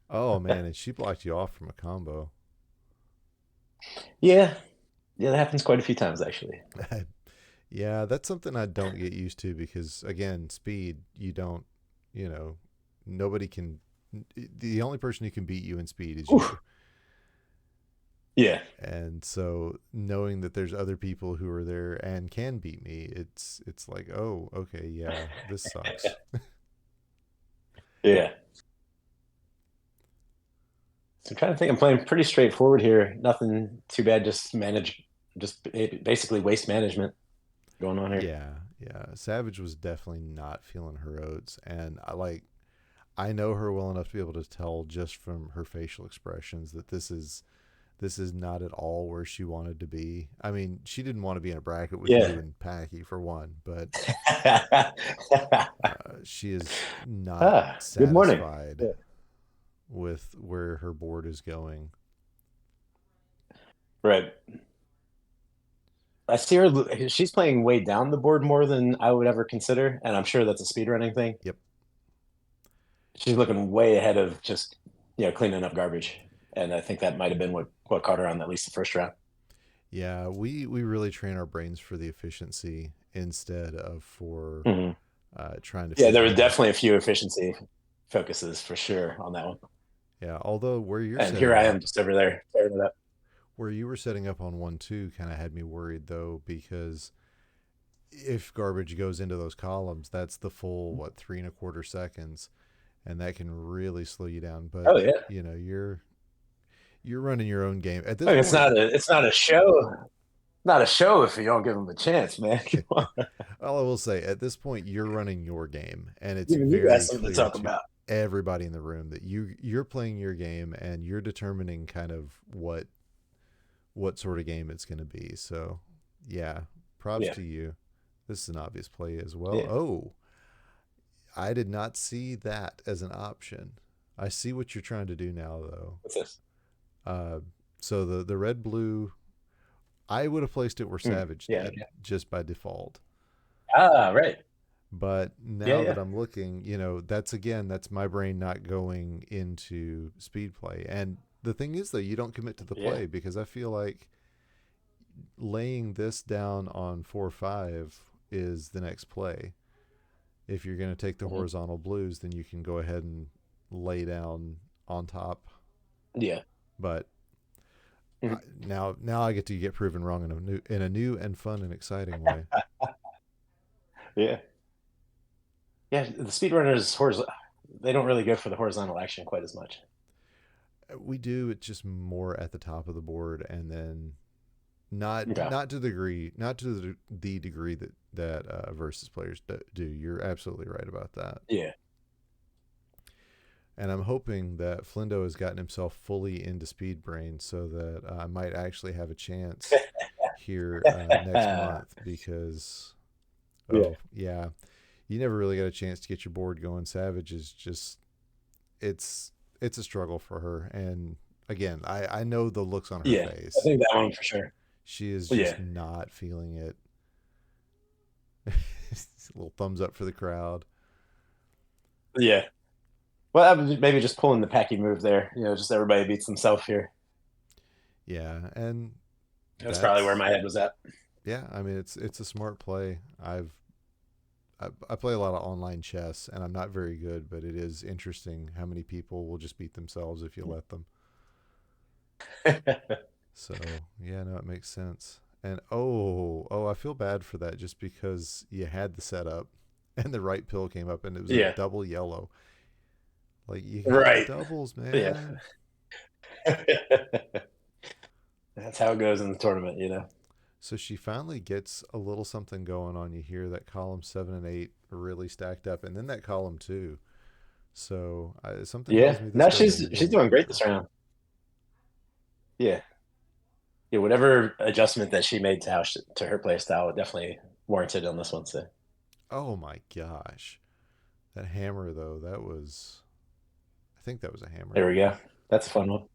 oh man, and she blocked you off from a combo.
Yeah. Yeah, that happens quite a few times actually.
Yeah, that's something I don't get used to because again, speed. You don't, you know, nobody can. The only person who can beat you in speed is
Oof.
you.
Yeah.
And so knowing that there's other people who are there and can beat me, it's like, oh, okay, yeah, this sucks.
Yeah. So I'm trying to think. I'm playing pretty straightforward here. Nothing too bad. Just basically waste management going on here.
Yeah, yeah. Savage was definitely not feeling her oats, and I know her well enough to be able to tell just from her facial expressions that this is not at all where she wanted to be. I mean, she didn't want to be in a bracket with you
Yeah.
and Packy for one, but she is not
Good morning.
satisfied
Yeah.
with where her board is going.
Right. I see her. She's playing way down the board more than I would ever consider, and I'm sure that's a speedrunning thing.
Yep.
She's looking way ahead of just cleaning up garbage, and I think that might have been what caught her on at least the first round.
Yeah, we really train our brains for the efficiency instead of for
Mhm.
trying to
Yeah, there
figure
were
out.
definitely a few efficiency focuses for sure on that one.
Yeah, although where you're
And here
setting
I am
up,
just over there tearing it up.
where you were setting up on 1-2 kind of had me worried though, because if garbage goes into those columns, that's the full what 3.25 seconds, and that can really slow you down. But
Oh yeah.
you're running your own game at
I
this
mean,
point.
it's not a show. Not a show if you don't give them a chance, man. Come on.
All I will say, at this point, you're running your game, and it's
Giving you guys
very
something to
clear
talk
to
about.
everybody in the room that you're playing your game and you're determining kind of what sort of game it's going to be. So, yeah, props
Yeah.
to you. This is an obvious play as well.
Yeah.
Oh, I did not see that as an option. I see what you're trying to do now, though.
What's this?
Uh, so the red blue, I would have placed it where
Hmm.
Savage
Yeah.
did
Okay.
just by default.
Right.
But
Yeah.
now that
Yeah.
I'm looking, that's my brain not going into speed play. And the thing is, though, you don't commit to the
Yeah.
play because I feel like laying this down on 4-5 is the next play. If you're going to take the
Mhm.
horizontal blues, then you can go ahead and lay down on top.
Yeah.
But
Mhm.
now I get to get proven wrong in a new and fun and exciting way.
Yeah. Yeah. The speedrunners, they don't really go for the horizontal action quite as much.
We do it just more at the top of the board, and then not
Okay.
not to the degree that versus players do. You're absolutely right about that.
Yeah.
And I'm hoping that Flindo has gotten himself fully into Speed Brain so that I might actually have a chance here next month because,
Yeah.
oh, yeah, you never really got a chance to get your board going. Savage is just, it's a struggle for her. And again, I know the looks on her
Yeah. I
face.
think that one for sure.
She is
Yeah.
just not feeling it. A little thumbs up for the crowd.
Yeah. Well, I was maybe just pulling the packy move there. Just everybody beats themselves here.
Yeah, and
That's probably where
that's
my head was at.
yeah. I mean, it's a smart play. I play a lot of online chess, and I'm not very good, but it is interesting how many people will just beat themselves if you let them. So yeah, no, it makes sense. And oh, I feel bad for that just because you had the setup, and the right pill came up, and it was a
Yeah.
double yellow. Like you got the
Right.
doubles,
Yeah.
man.
That's how it goes in the tournament.
So she finally gets a little something going on you here. That column 7 and 8 are really stacked up, and then that column 2. So something
Yeah.
tells me this
No,
goes
she's
anything
doing
but
great this round. Yeah. Yeah. Whatever adjustment that she made to her play style definitely warranted on this one. So
oh my gosh, that hammer though. That was, I think that was a hammer.
there we go. That's a fun one.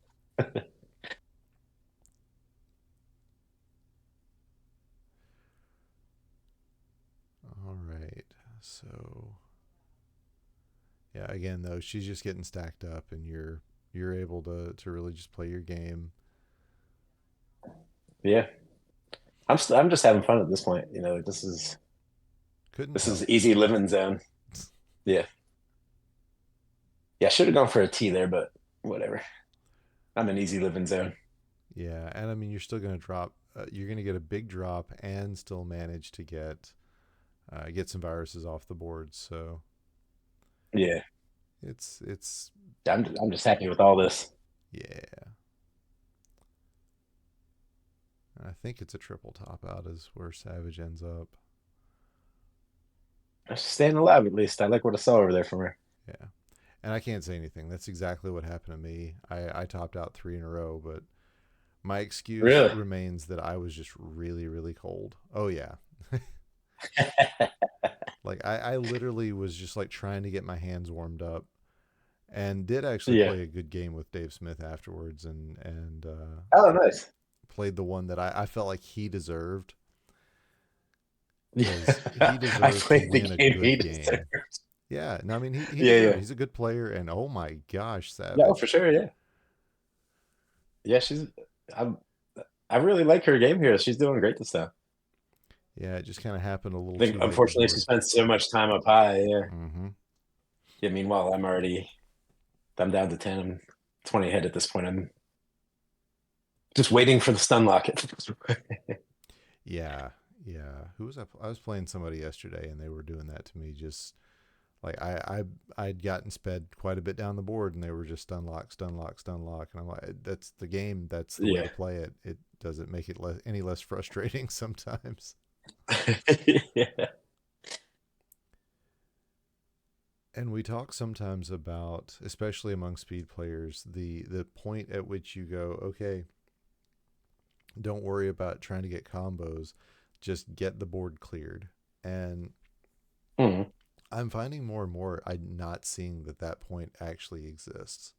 All right. So yeah, again though, she's just getting stacked up, and you're able to really just play your game.
Yeah. I'm just having fun at this point.
Couldn't
This
tell.
is easy living zone. Yeah. Yeah. I should have gone for a T there, but whatever. I'm an easy living zone.
Yeah, and I mean, you're still going to drop. You're going to get a big drop and still manage to get some viruses off the board. So
Yeah,
it's
I'm just happy with all this.
yeah. I think it's a triple top out is where Savage ends up.
I'm just staying alive at least. I like what I saw over there from her.
Yeah, and I can't say anything. That's exactly what happened to me. I topped out three in a row, but my excuse
Really?
remains that I was just really really cold. Oh yeah, like I literally was just like trying to get my hands warmed up, and did actually
Yeah.
play a good game with Dave Smith afterwards, and
Oh, nice.
played the one that I felt like he deserved
Yeah.
because he
I
deserved to
played the
win a
game he
good game.
deserves.
Yeah, no, I mean he
Yeah,
deserved.
yeah.
He's a good player, and oh my gosh,
Yeah, oh, for
Savage.
sure. Yeah. Yeah, I I really like her game here. She's doing great this time.
Yeah, it just kind of happened a
I
little
think
too late in the
unfortunately she
board.
spent so much time up high. Yeah.
Mm-hmm.
Yeah, meanwhile, I'm down to 10. I'm 20 ahead at this point. I'm just waiting for the stun lock.
Yeah, yeah. Who was I? I was playing somebody yesterday, and they were doing that to me. Just like I'd gotten sped quite a bit down the board, and they were just stun lock, stun lock, stun lock, and I'm like, that's the game. That's the way
Yeah.
to play it. It doesn't make it any less frustrating sometimes.
Yeah.
And we talk sometimes about, especially among speed players, the point at which you go, okay, don't worry about trying to get combos, just get the board cleared. And
Mhm.
I'm finding more and more I'm not seeing that that point actually exists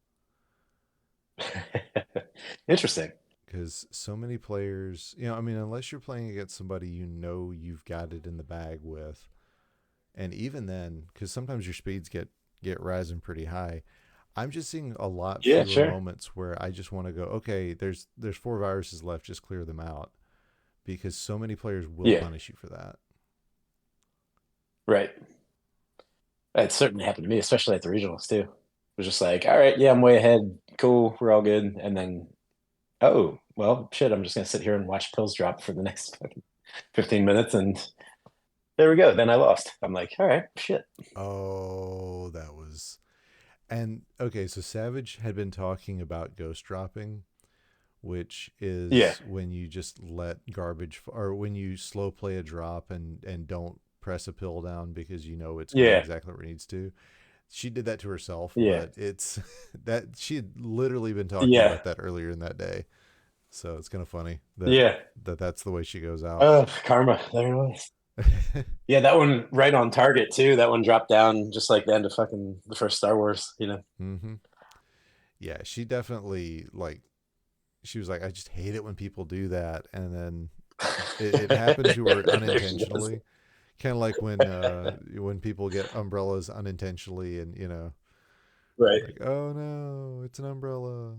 Interesting.
because so many players, I mean, unless you're playing against somebody you've got it in the bag with, and even then, because sometimes your speeds get rising pretty high. I'm just seeing a lot
Yeah,
fewer
sure.
moments where I just want to go, okay, there's four viruses left, just clear them out because so many players will
Yeah,
punish you for that.
right. It certainly happened to me, especially at the regionals too. It was just like, all right, yeah, I'm way ahead. Cool, we're all good. And then, oh, well, shit, I'm just gonna sit here and watch pills drop for the next fucking 15 minutes, and there we go. Then I lost. I'm like, all right, shit.
Oh, that was. And okay, so Savage had been talking about ghost dropping, which
Yeah,
is when you just let garbage or when you slow play a drop and don't press a pill down because you know it's going
yeah,
exactly where it needs to. She did that to herself,
yeah,
but it's that she had literally been talking
yeah,
about that earlier in that day. So it's kind of funny that
yeah.
that's the way she goes out.
Oh, karma. There it was. Yeah, that one right on target too. That one dropped down just like the end of fucking the first Star Wars, you know?
Mm-hmm. Yeah, she definitely like she was like, I just hate it when people do that, and then it happened to her
There she goes.
unintentionally, kind of like when people get umbrellas unintentionally, and
Right.
like, oh no, it's an umbrella.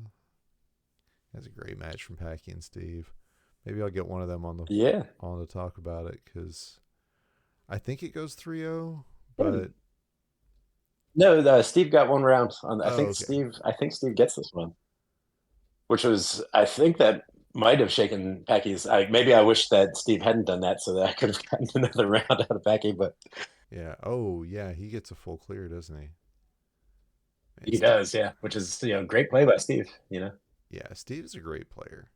That's a great match from Packy and Steve. Maybe I'll get one of them
Yeah.
on to talk about it because I think it goes 3-0, but
No, Steve got one round on.
oh okay.
I think Steve gets this one, which was I think that might have shaken Packy's. Maybe I wish that Steve hadn't done that so that I could have gotten another round out of Packy, but
Yeah. Oh yeah, he gets a full clear, doesn't he? Man,
he
Steve.
does, yeah. Which is great play by Steve.
Yeah, Steve is a great player.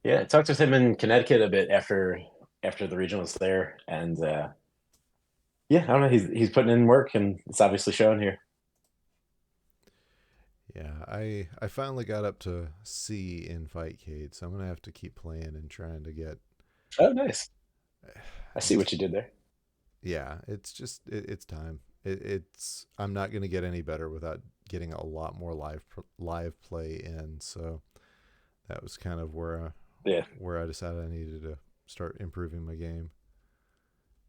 Yeah, I talked with him in Connecticut a bit after the regionals there, and yeah, I don't know. He's putting in work, and it's obviously showing here.
Yeah, I finally got up to C in Fightcade, so I'm gonna have to keep playing and trying to get.
Oh, nice. I see what
It's
you did there.
yeah, it's just it's time. It's I'm not gonna get any better without getting a lot more live play in. So that was kind of
Yeah,
where I decided I needed to start improving my game.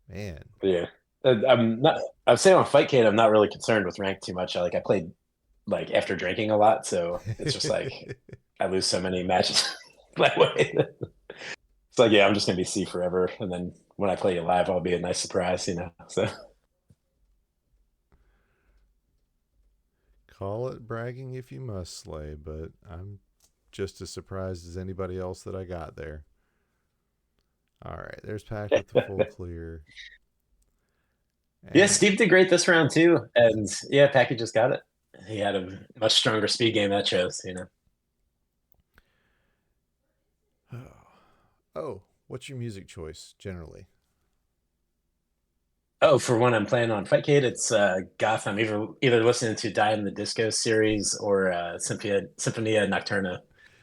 Man,
yeah. I'm not. I'm saying on Fightcade, I'm not really concerned with rank too much. I played like after drinking a lot, so it's just like I lose so many matches that way. It's like, yeah, I'm just gonna be C forever, and then when I play you live, I'll be a nice surprise. So
call it bragging if you must, Slay, but just as surprised as anybody else that I got there. All right, there's Pack with the full clear.
Yeah,
And
Steve did great this round too, and yeah, Packy just got it. He had a much stronger speed game that shows, you know.
oh, what's your music choice generally?
Oh, for when I'm playing on Fightcade, it's goth. I'm either listening to Die in the Disco series or Symphonia Nocturna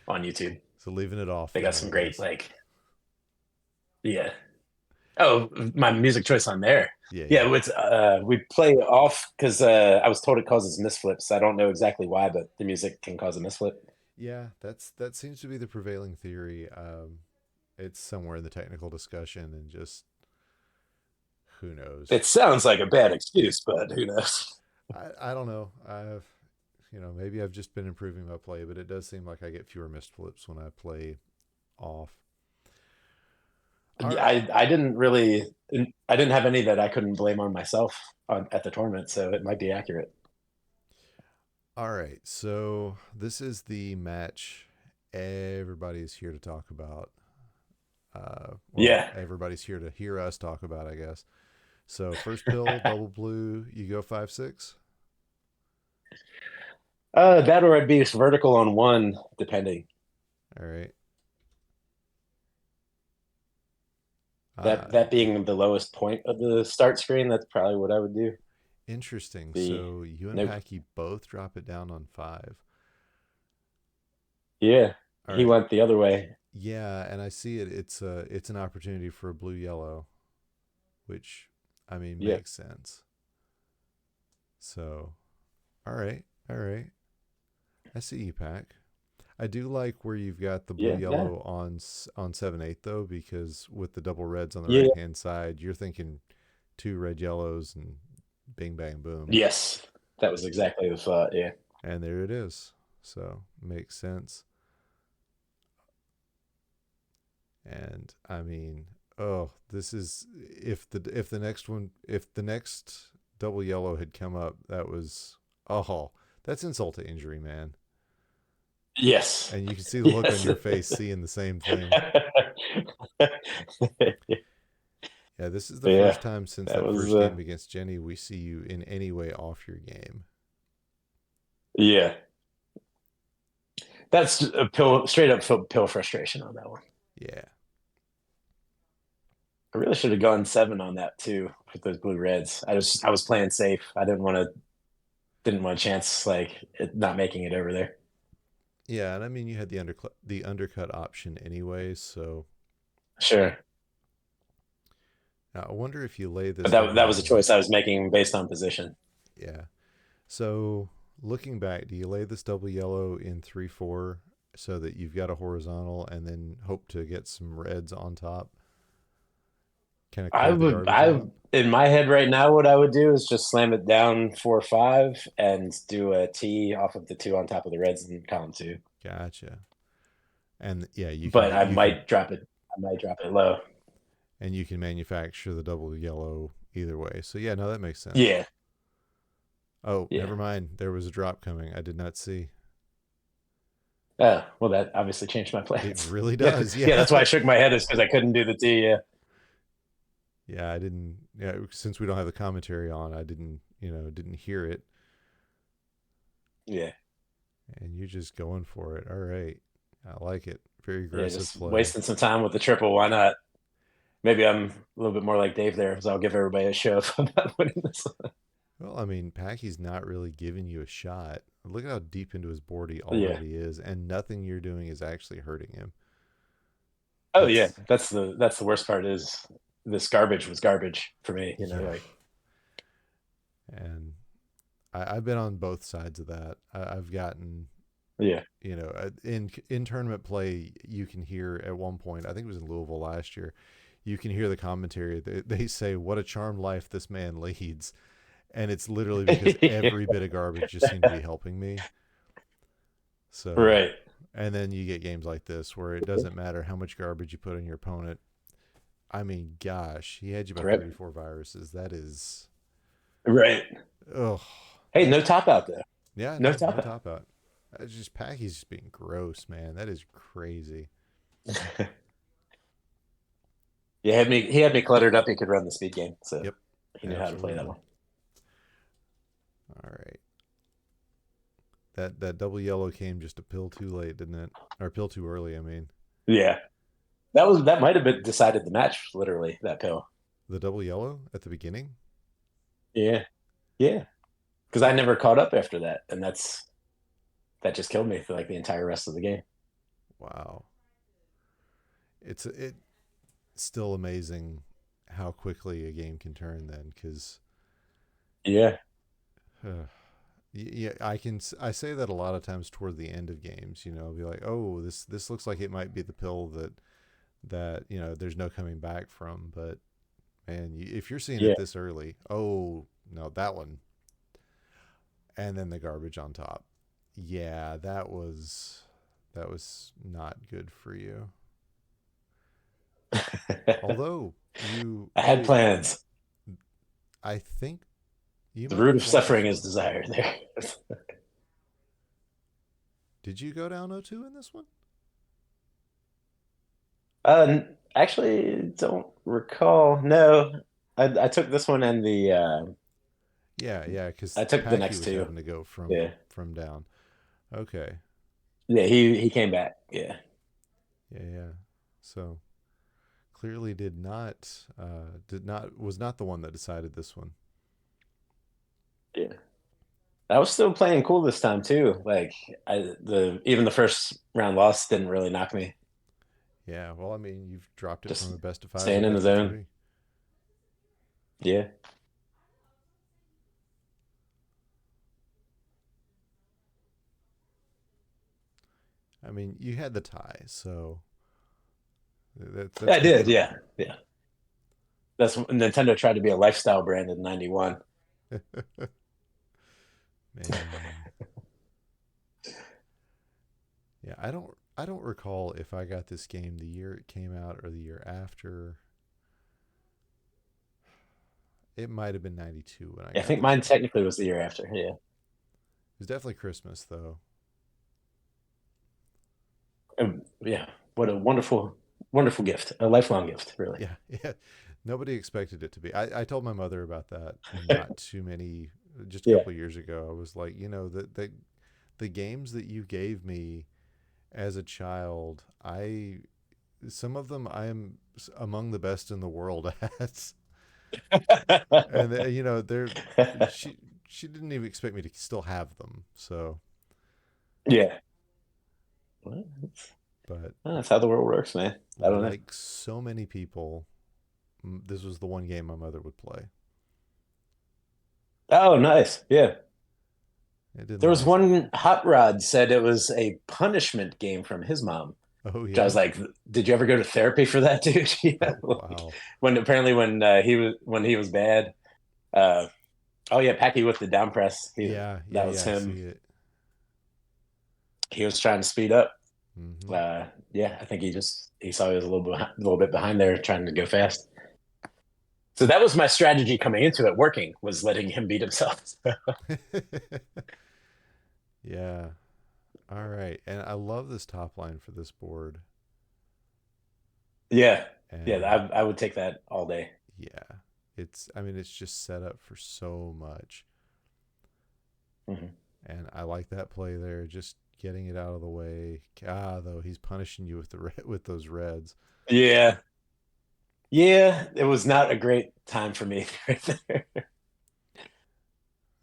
on YouTube.
So leaving it off
They
then,
got
I
some great
guess.
like yeah. Oh, my music choice on there.
Yeah, yeah.
Yeah, it's we play off because I was told it causes misflips. I don't know exactly why, but the music can cause a misflip.
Yeah, that seems to be the prevailing theory. It's somewhere in the technical discussion, and just who knows.
It sounds like a bad excuse, but who knows?
I don't know. Maybe I've just been improving my play, but it does seem like I get fewer missed flips when I play off. All right.
I didn't really I didn't have any that I couldn't blame on myself at the tournament, so it might be accurate.
All right. So this is the match everybody's here to talk about. Well,
Yeah.
everybody's here to hear us talk about, I guess. So first pill, double blue, you go 5-6.
That or I'd be vertical on one, depending.
All right.
That being the lowest point of the start screen, that's probably what I would do.
Interesting.
The
So you and
nope.
Packy both drop it down on 5.
Yeah.
All
He
right.
went the other way.
Yeah, and I see it. It's an opportunity for a blue yellow, which I mean
Yeah.
makes sense. So, all right, all right. I see you, Pack. I do like where you've got the blue
Yeah. Yeah.
yellow on 7/8 though, because with the double reds on the
Yeah.
right hand side, you're thinking 2 red yellows and bing bang boom,
Yes. That was exactly the thought. Yeah.
and there it is. So makes sense. And I mean, oh, this is if the next double yellow had come up, that was oh, that's insult to injury, man.
Yes.
And you can see the look on
Yes.
your face seeing the same thing. Yeah, this is the
Yeah.
first time since
That
that
was
first game against Jenny we see you in any way off your game.
yeah. That's a pill straight up pill frustration on that one.
Yeah.
I really should have gone 7 on that too with those blue reds. I was playing safe. I didn't want a chance like it not making it over there.
Yeah, and I mean you had the undercut option anyway, so
Sure.
now, I wonder if you lay
But
this
that
double
was a
yellow.
choice I was making based on position.
Yeah. So looking back, do you lay this double yellow in 3-4 so that you've got a horizontal and then hope to get some reds on top? Kind of clear the garbage
I
out?
in my head right now, what I would do is just slam it down 4-5 and do a T off of the 2 on top of the reds in column 2.
Gotcha. And yeah,
But I might drop it low.
you can manufacture the double yellow either way. So yeah, no, that makes sense.
Yeah.
Oh,
Yeah.
never mind. There was a drop coming. I did not see.
Oh, well, that obviously changed my
It
plans.
really
Yeah.
does.
Yeah,
Yeah.
that's why I shook my head is because I couldn't do the T. Yeah.
Yeah, I didn't. Yeah, since we don't have the commentary on, I didn't hear it.
Yeah.
And you're just going for it. All right. I like it. Very
Yeah,
aggressive
just
play.
wasting some time with the triple. Why not? Maybe I'm a little bit more like Dave there, because I'll give everybody a show if I'm not winning this one.
Well, I mean, Packy's not really giving you a shot. Look at how deep into his board he
Yeah.
already is, and nothing you're doing is actually hurting him.
Oh yeah,
It's
that's the worst part is this garbage was garbage for me.
yeah,
Like
and I've been on both sides of that. I've gotten
yeah,
in tournament play, you can hear at one point. I think it was in Louisville last year. You can hear the commentary. They say, "What a charmed life this man leads," and it's literally because every bit of garbage just seemed to be helping me. So,
right,
and then you get games like this where it doesn't matter how much garbage you put on your opponent. I mean, gosh, he had you by
right,
34 viruses. That is,
right.
oh,
Hey, no top out though.
yeah,
No
no,
top
no
out.
top out. It's just Packy's just being gross, man. That is crazy.
He had me cluttered up. He could run the speed game, so
Yep,
he knew how to play that
absolutely.
one.
All right. That double yellow came just a pill too late, didn't it? Or a pill too early, I mean.
Yeah, that might have been decided the match. Literally, that pill.
The double yellow at the beginning?
Yeah, yeah. Because I
It
never caught up after that, and that just killed me for like the entire rest of the game.
wow. It's still amazing how quickly a game can turn then cuz
Yeah,
yeah, I say that a lot of times toward the end of games, you know, I'll be like, "Oh, this looks like it might be the pill that, you know, there's no coming back from." But man, if you're seeing it
yeah.
this early, oh, no, that one and then the garbage on top. Yeah, that was not good for you. Although you
I
oh
had
yeah,
plans.
I think you
The
might
root
have
of
won
suffering
this
is
one.
desire. There.
Did you go down 0-2 in this one?
Actually, don't recall. No, I took this one and
Yeah, yeah, because
I took the
Packy
next
was
two.
having to go
Yeah,
from down. Okay,
yeah. He came back. Yeah,
yeah, yeah. So clearly did not was not the one that decided this one.
yeah. I was still playing cool this time too. Like the even the first round loss didn't really knock me.
Yeah, well, I mean, you've dropped it from
Just
a best of five to a
staying in the
best of
zone.
three.
Yeah.
I mean, you had the tie, so
Yeah,
that's
I
good
did.
enough.
Yeah, yeah. That's Nintendo tried to be a lifestyle brand in '91.
Man, yeah, I don't recall if I got this game the year it came out or the year after. It might have been 92 when I
I
got
think
this
mine
one. It
technically was the year after. Yeah.
was definitely Christmas though.
Yeah. What a wonderful, wonderful gift. A lifelong gift, really.
Yeah, yeah. Nobody expected it to be. I told my mother about that not too many, just a
Yeah.
couple of years ago. I was like, you know, the games that you gave me as a child, I some of them I am among the best in the world at. And you know, she she didn't even expect me to still have them. So,
Yeah. Well,
but
that's how the world works, man. I don't know.
like so many people, this was the one game my mother would play.
Oh, nice. Yeah.
It didn't
There was
last.
one Hot Rod said it was a punishment game from his mom.
Oh
Which I
yeah.
was like, did you ever go to therapy for that, dude? Yeah,
Oh
like,
wow.
when he was bad. Uh, oh yeah, Packy with the down press.
Yeah, yeah,
That was
yeah. I
him.
see it.
He was trying to speed up.
Hmm.
Yeah, I think he saw he was a little bit behind there, trying to go fast. So that was my strategy coming into it. Working was letting him beat himself.
Yeah. All right. And I love this top line for this board.
Yeah, yeah,
And
I would take that all day.
yeah, I mean, it's just set up for so much.
Mhm.
And I like that play there, just getting it out of the way. Ah, though he's punishing you with with those reds.
Yeah, yeah, it was not a great time for me right there.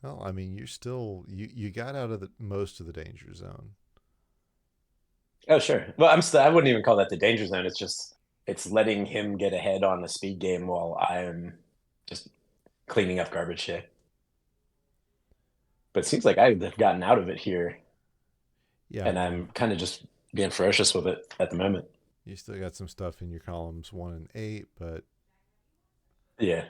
Well, I mean, you got out of the most of the danger zone.
Oh, sure. Well, I wouldn't even call that the danger zone. It's letting him get ahead on the speed game while I'm just cleaning up garbage here. But it seems like I've gotten out of it here,
Yeah,
and
well,
I'm kind of just being ferocious with it at the moment.
you still got some stuff in your columns 1 and 8, but
Yeah.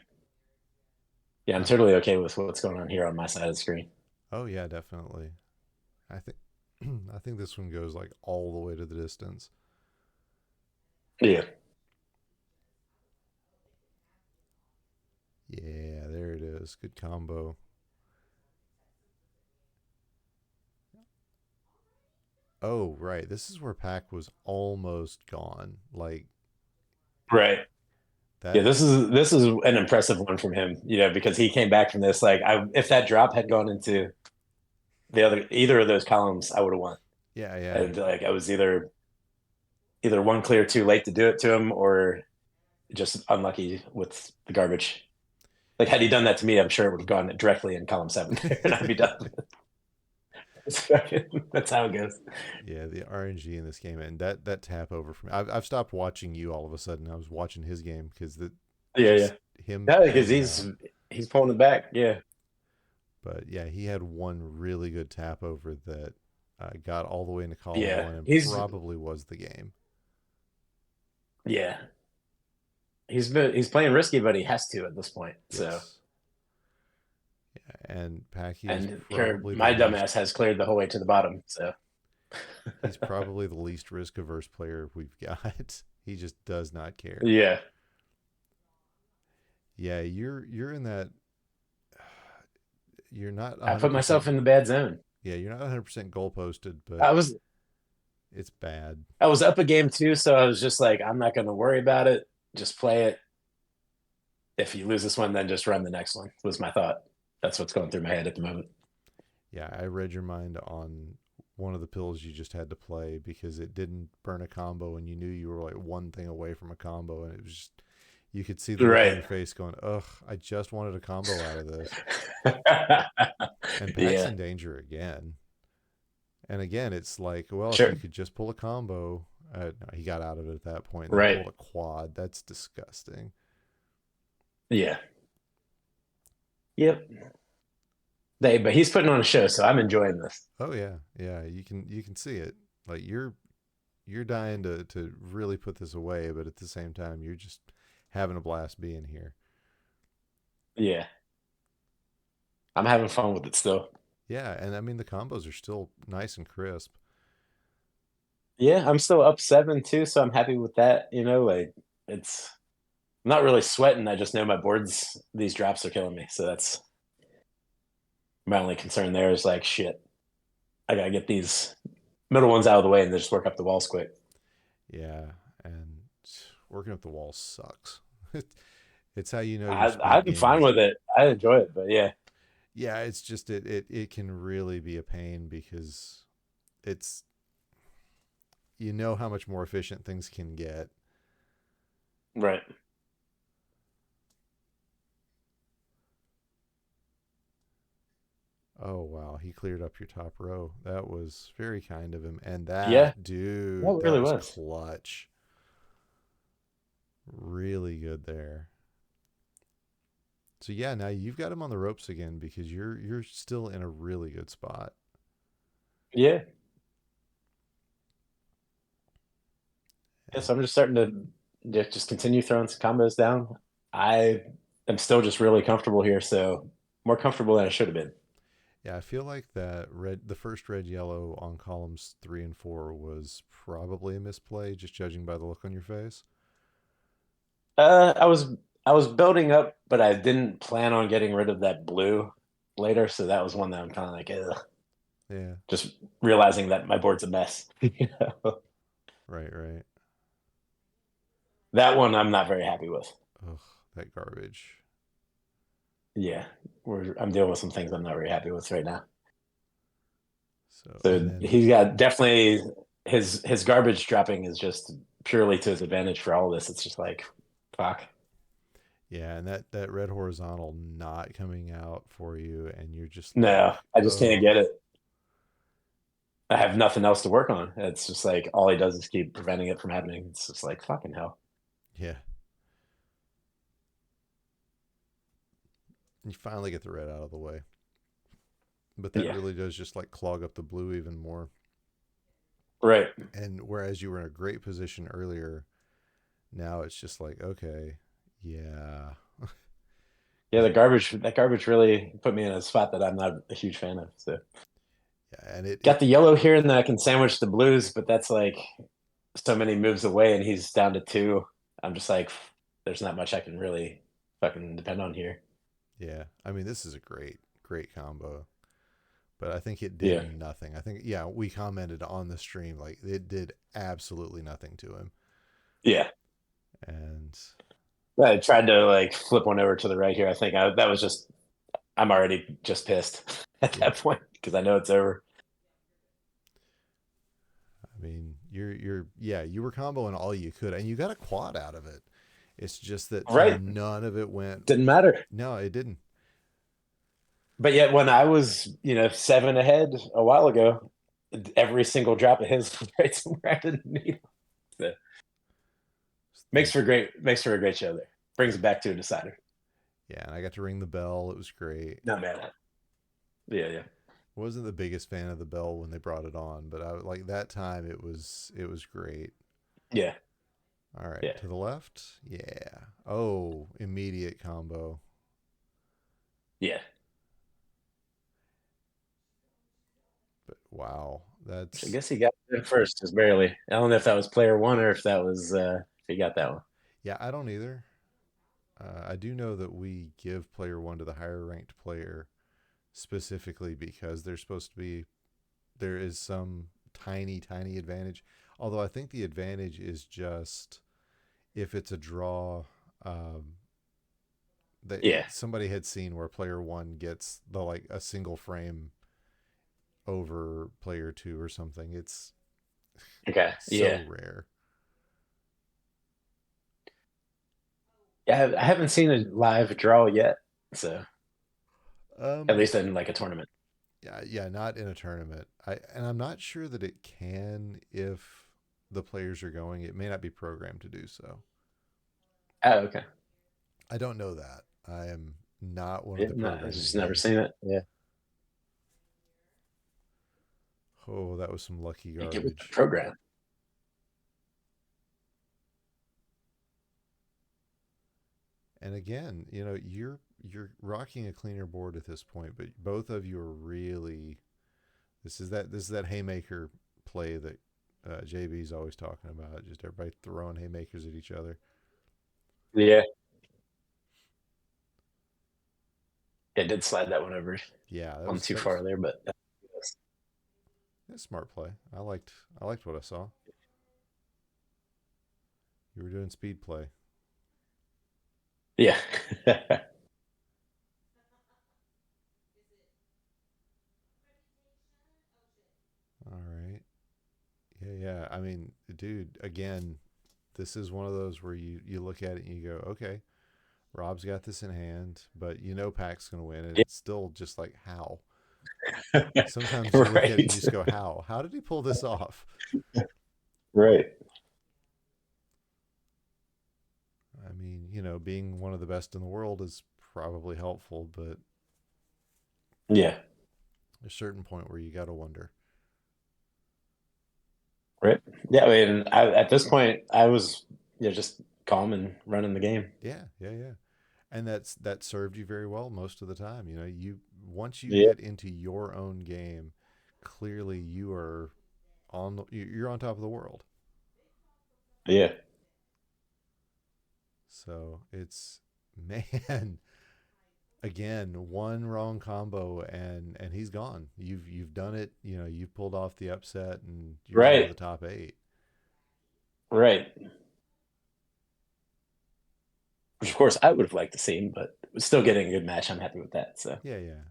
Yeah, I'm
uh,
totally okay with what's going on here on my side of the screen.
oh yeah, definitely. I think I think this one goes like all the way to the distance.
Yeah.
Yeah, there it is. Good combo. Oh, right. This is where Pack was almost gone. Like
Right. Yeah,
that.
this is an impressive one from him, because he came back from this. Like, if that drop had gone into either of those columns, I would have won.
Yeah, yeah.
And like I was either one clear too late to do it to him, or just unlucky with the garbage. Like, had he done that to me, I'm sure it would have gone directly in column 7 there, and I'd be done. That's how it goes.
Yeah, the RNG in this game, and that tap over for me. I've stopped watching you all of a sudden. I was watching his game because the
Yeah, yeah.
just him
Yeah, because
playing
he's
out.
he's pulling it back. Yeah,
But yeah, he had one really good tap over that got all the way into column
yeah.
one and
He's
probably was the game.
yeah. He's playing risky, but he has to at this point. So,
Yes. Yeah, and Packy is
and here
probably the
my
least.
dumbass has cleared the whole way to the bottom. So,
He's probably the least risk averse player we've got. He just does not care.
yeah,
Yeah, you're in that. You're not
I put
100%.
myself in the bad zone.
Yeah, you're not 100% goal posted, but
I was
it's bad.
I was up a game too, so I was just like, I'm not going to worry about it. Just play it. If you lose this one, then just run the next one. Was my thought. That's what's going through my head at the moment.
Yeah, I read your mind on one of the pills you just had to play because it didn't burn a combo and you knew you were like one thing away from a combo and it was just you could see the look on
Right.
your face going, "Ugh, I just wanted a combo out of this." And Pack's
Yeah.
in danger again. And again, it's like, well, if you
Sure.
could just pull a combo, no, he got out of it at that point and then
Right.
pulled a quad. That's disgusting.
Yeah. Yep. But he's putting on a show, so I'm enjoying this.
Oh yeah, yeah. You can see it. Like you're dying to really put this away, but at the same time, you're just having a blast being here.
Yeah. I'm having fun with it still.
Yeah, and I mean the combos are still nice and crisp.
Yeah, I'm still up 7 too, so I'm happy with that. Like, it's I'm not really sweating. I just know my boards, these drops are killing me. So that's my only concern there is like, shit, I gotta get these middle ones out of the way and then just work up the walls quick.
Yeah, and working up the wall sucks. It's how you know your speed
I'm
game
fine
is.
with it. I enjoy it, but yeah,
Yeah, it's just it can really be a pain because it's you know how much more efficient things can get.
right.
Oh wow, he cleared up your top row. That was very kind of him. And
Yeah,
that dude,
that
that
really
was
was.
clutch. Really good there. So yeah, now you've got him on the ropes again because you're still in a really good spot.
Yeah. Yeah,
And
so I'm just starting to just continue throwing some combos down. I am still just really comfortable here, so more comfortable than I should have been.
yeah, I feel like the first red yellow on columns 3 and 4 was probably a misplay, just judging by the look on your face.
I was building up, but I didn't plan on getting rid of that blue later, so that was one that I'm kind of like, ugh.
Yeah,
Just realizing that my board's a mess.
right, right.
That one I'm not very happy with.
Ugh, that garbage.
Yeah, I'm dealing with some things I'm not very happy with right now.
So, and
So
then
he's got definitely his garbage dropping is just purely to his advantage for all this. It's just like, fuck.
yeah, and that red horizontal not coming out for you, and you're just like,
No, I just can't
oh,
get it. I have nothing else to work on. It's just like all he does is keep preventing it from happening. It's just like fucking hell.
yeah. You finally get the red out of the way, but that
Yeah,
really does just like clog up the blue even more.
right.
And whereas you were in a great position earlier, now it's just like, okay, yeah,
Yeah,
because
that garbage really put me in a spot that I'm not a huge fan of. So
yeah, and it
got the yellow here and then I can sandwich the blues, but that's like so many moves away and he's down to 2. I'm just like, there's not much I can really fucking depend on here.
yeah. I mean, this is a great combo, but I think it did
Yeah.
nothing. I think, yeah, we commented on the stream like it did absolutely nothing to him.
Yeah.
And
I tried to like flip one over to the right here. I think that was just I'm already just pissed at
yeah,
that point because I know it's over.
I mean, yeah, you were comboing all you could, and you got a quad out of it. It's just that
Right.
none of it went.
Didn't matter.
No, it didn't.
But yet when I was, 7 ahead a while ago, every single drop of his was right somewhere I didn't need. So,
The
makes for a great show there. Brings it back to a decider.
Yeah, and I got to ring the bell. It was great.
Not mad at it. Yeah, yeah.
Wasn't the biggest fan of the bell when they brought it on, but I like that time. It was great.
Yeah.
All right,
Yeah.
to the left. Yeah. Oh, immediate combo.
Yeah.
But wow,
So I
that's
guess he got it first, just barely. I don't know if that was player one or if that was if he got that one.
yeah. I don't either. I do know that we give player one to the higher ranked player specifically because there is some tiny advantage. Although I think the advantage is just if it's a draw. Um, that
Yeah.
somebody had seen where player one gets the like a single frame over player two or something. It's
Okay.
so
Yeah.
rare.
Yeah. I haven't seen a live draw yet. So at
Um,
least in like a tournament.
yeah, not in a tournament. I'm not sure that it can if the players are going. It may not be programmed to do so.
Oh, okay.
I don't know that. I am not one of
Yeah,
the
no, I've
programming
just never
guys.
seen it. Yeah.
Oh, that was some lucky
You get with the
garbage.
program.
And again, you're rocking a cleaner board at this point, but both of you are really this is that haymaker play that JB's always talking about. Just everybody throwing haymakers at each other.
Yeah. It did slide that one over
Yeah, that
on
was
too
that was
far there, but
a smart play. I liked what I saw. You were doing speed play.
yeah.
All right. Yeah. I mean, dude, again, this is one of those where you look at it and you go, okay, Rob's got this in hand, but Pac's going to win, and
Yeah.
it's still just like how. Sometimes you look at it and you
Right.
just go, how? How did he pull this off?
Right.
I mean, being one of the best in the world is probably helpful, but
Yeah.
there's a certain point where you got to wonder.
Right. Yeah. I mean, at this point, I was just calm and running the game.
Yeah. And that served you very well most of the time. You once you
Yeah.
get into your own game, clearly you're on top of the world.
Yeah.
So it's man, again, one wrong combo and he's gone. You've done it. You've pulled off the upset and you're out of
Right.
the top 8.
Right. Which, of course, I would have liked to see, but still getting a good match. I'm happy with that. So,
Yeah.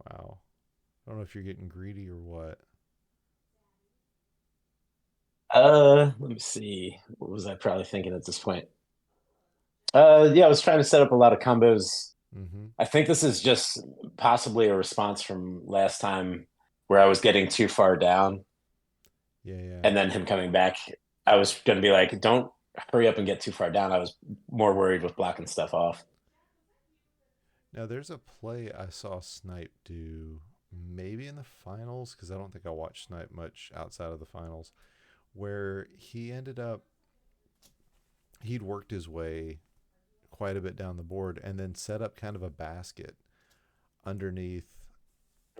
Wow. I don't know if you're getting greedy or what.
let me see. What was I probably thinking at this point? Yeah, I was trying to set up a lot of combos.
Mm-hmm.
I think this is just possibly a response from last time where I was getting too far down
Yeah.
and then him coming back. I was going to be like, don't hurry up and get too far down. I was more worried with blocking stuff off.
Now there's a play I saw Snipe do maybe in the finals because I don't think I watched Snipe much outside of the finals where he'd worked his way quite a bit down the board and then set up kind of a basket underneath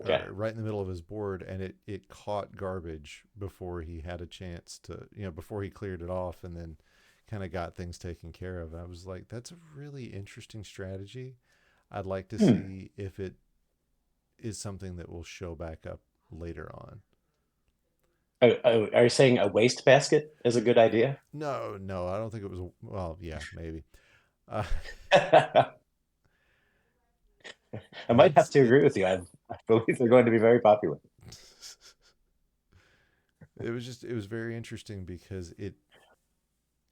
Okay.
or right in the middle of his board, and it caught garbage before he had a chance to before he cleared it off, and then kind of got things taken care of. And I was like, that's a really interesting strategy. I'd like to
Hmm.
see if it is something that will show back up later on.
Are you saying a waste basket is a good idea?
No, no, I don't think it was. Well, yeah, maybe. Uh,
I might have
it's
to
it.
agree with you. I believe they're going to be very popular.
It was very interesting because it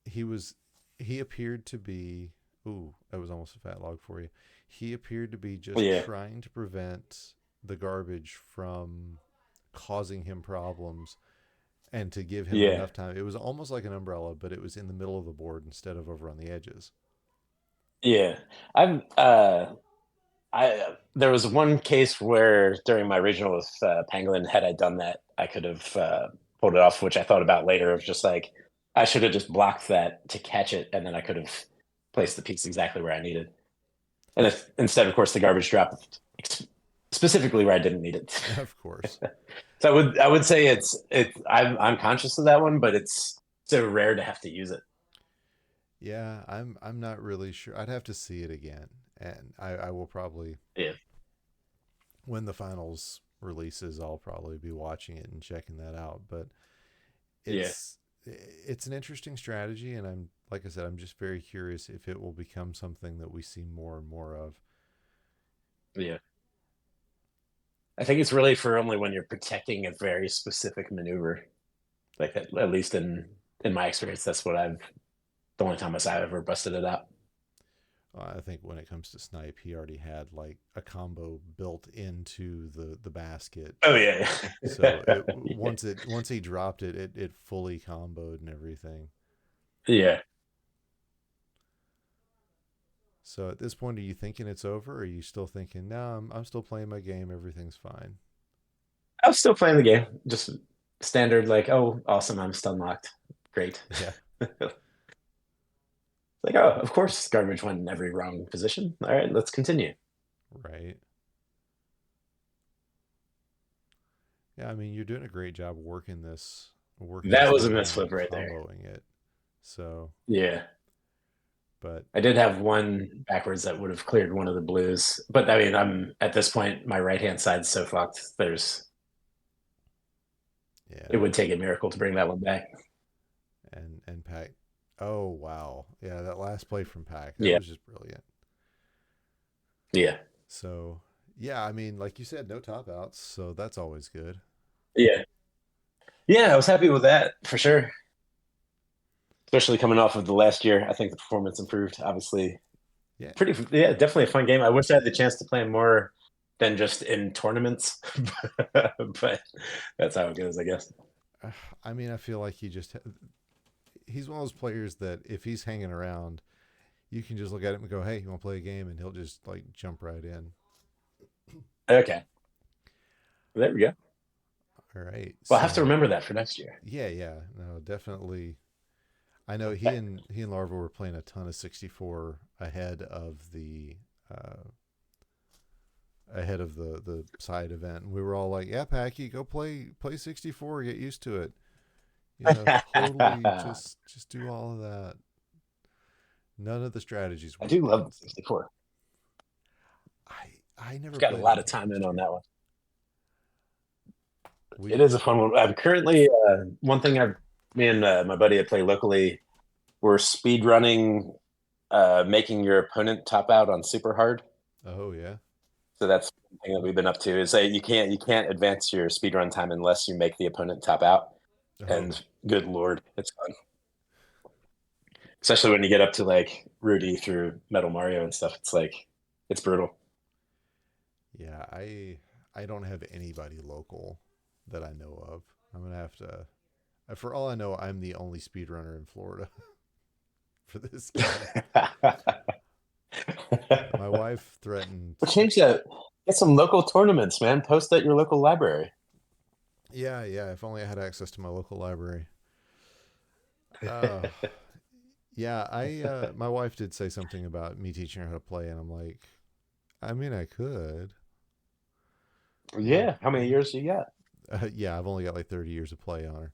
he was he appeared to be. Ooh, that was almost a fat log for you. He appeared to be just
Yeah,
trying to prevent the garbage from causing him problems and to give him
yeah,
enough time. It was almost like an umbrella, but it was in the middle of the board instead of over on the edges.
yeah. I'm I there was one case where during my regional with Pangolin, had I done that, I could have pulled it off, which I thought about later of just like I should have just blocked that to catch it, and then I could have placed the piece exactly where I needed. And if instead, of course, the garbage dropped specifically where I didn't need it.
Of course.
So I would say I'm conscious of that one, but it's so rare to have to use it.
Yeah, I'm not really sure. I'd have to see it again, and I will probably
Yeah,
when the finals releases, I'll probably be watching it and checking that out. But
yeah,
it's an interesting strategy, and I'm like I said, I'm just very curious if it will become something that we see more and more of.
yeah. I think it's really for only when you're protecting a very specific maneuver. Like at least in my experience, that's what I've the only time I've ever busted it out.
I think when it comes to snipe, he already had like a combo built into the basket.
Oh yeah,
So it
yeah,
once he dropped it, it fully comboed and everything.
yeah.
So at this point, are you thinking it's over? Or are you still thinking, no, I'm still playing my game. Everything's fine.
I was still playing the game, just standard like, oh, awesome, I'm stun locked, great.
Yeah,
Like, oh, of course, garbage went in every wrong position. All right, let's continue.
right. Yeah, I mean, you're doing a great job working
That
this
was a
thing out
misflip
and
right there.
comboing it. So,
Yeah.
but
I did have one backwards that would have cleared one of the blues, but I mean, I'm at this point, my right hand side's so fucked. It
yeah,
would take a miracle to bring that one back.
and Pack. Oh wow, yeah, that last play from Pack that
Yeah,
was just brilliant.
yeah,
So yeah, I mean, like you said, no top outs, so that's always good.
yeah, yeah. I was happy with that for sure, especially coming off of the last year. I think the performance improved. Obviously,
Yeah,
yeah, definitely a fun game. I wish I had the chance to play more than just in tournaments, but that's how it goes, I guess.
I mean, I feel like he's one of those players that if he's hanging around, you can just look at him and go, "Hey, you want to play a game?" and he'll just like jump right in.
Okay, there we go.
All right,
Well, I have to
so
remember that for next year.
yeah, yeah, no, definitely. I know he and Larva were playing a ton of 64 uh, ahead of the side event, and we were all like, "Yeah, Packy, go play 64, get used to it." You know, totally
I
just do all of that. None of the strategies
do
worked
love the
against him.
64.
I never
I've got a
played it
lot
with
of
him
time in
last
on
year.
that one. It
We
is a fun one. I'm currently one thing me and my buddy I play locally. We're speed running, making your opponent top out on super hard.
Oh yeah.
So that's one thing that we've been up to is that you can't advance your speed run time unless you make the opponent top out.
Oh
And good lord, it's fun, especially when you get up to like Rudy through Metal Mario and stuff. It's like it's brutal.
yeah. I don't have anybody local that I know of. I'm gonna have to. For all I know, I'm the only speedrunner in Florida for this game. My wife threatened.
Well, change that. Get some local tournaments, man. Post at your local library.
Yeah, yeah. If only I had access to my local library. Uh, yeah. My wife did say something about me teaching her how to play, and I'm like, I mean, I could. I'm like,
Yeah. How many years do you got?
yeah, I've only got like 30 years of play on her,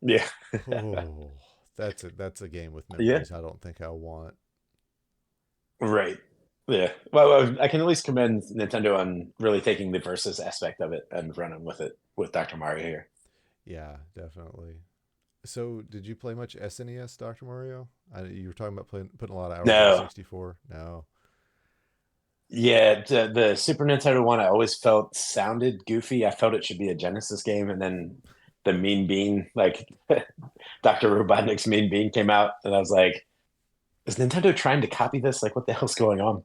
Yeah.
Oh, that's a game with
Yeah.
memories I don't think I want.
Right. Yeah. Well, I can at least commend Nintendo on really taking the versus aspect of it and running with it with Dr. Mario here.
Yeah, definitely. So, did you play much SNES, Dr. Mario? You were talking about putting a lot of hours into
No.
64. No.
Yeah, the Super Nintendo one I always felt sounded goofy. I felt it should be a Genesis game, and then the Mean Bean, like Dr. Robotnik's Mean Bean came out, and I was like, is Nintendo trying to copy this? Like, what the hell's going on?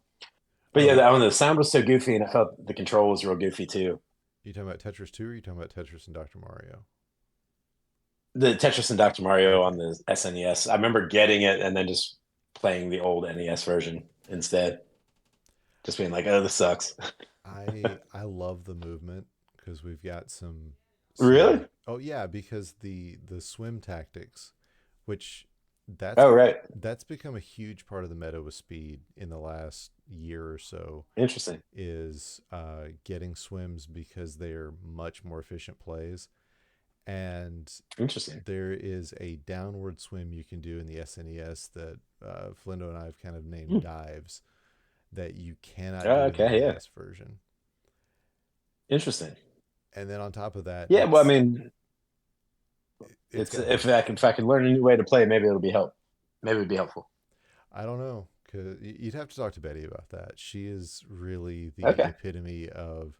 But yeah,
Oh,
the sound was so goofy, and I felt the control was real goofy too.
you talking about Tetris 2 or you talking about Tetris and Dr. Mario?
The Tetris and Dr. Mario
Okay.
on the SNES, I remember getting it and then just playing the old NES version instead, just being like, oh, this sucks.
I love the movement because we've got
Really?
some oh yeah, because the swim tactics, which that's
Oh, right.
that's become a huge part of the meta with speed in the last year or so,
Interesting.
is getting swims because they're much more efficient plays. And
Interesting.
there is a downward swim you can do in the SNES that Flindo and I have kind of named
Hmm.
dives that you cannot
Oh,
do in the
okay. Yeah.
NES version.
Interesting.
And then on top of that,
Yeah. Well, I mean,
it's
it's
got
if I can learn a new way to play, maybe it'll be help. Maybe it'd be helpful.
I don't know, because you'd have to talk to Betty about that. She is really the
Okay.
epitome of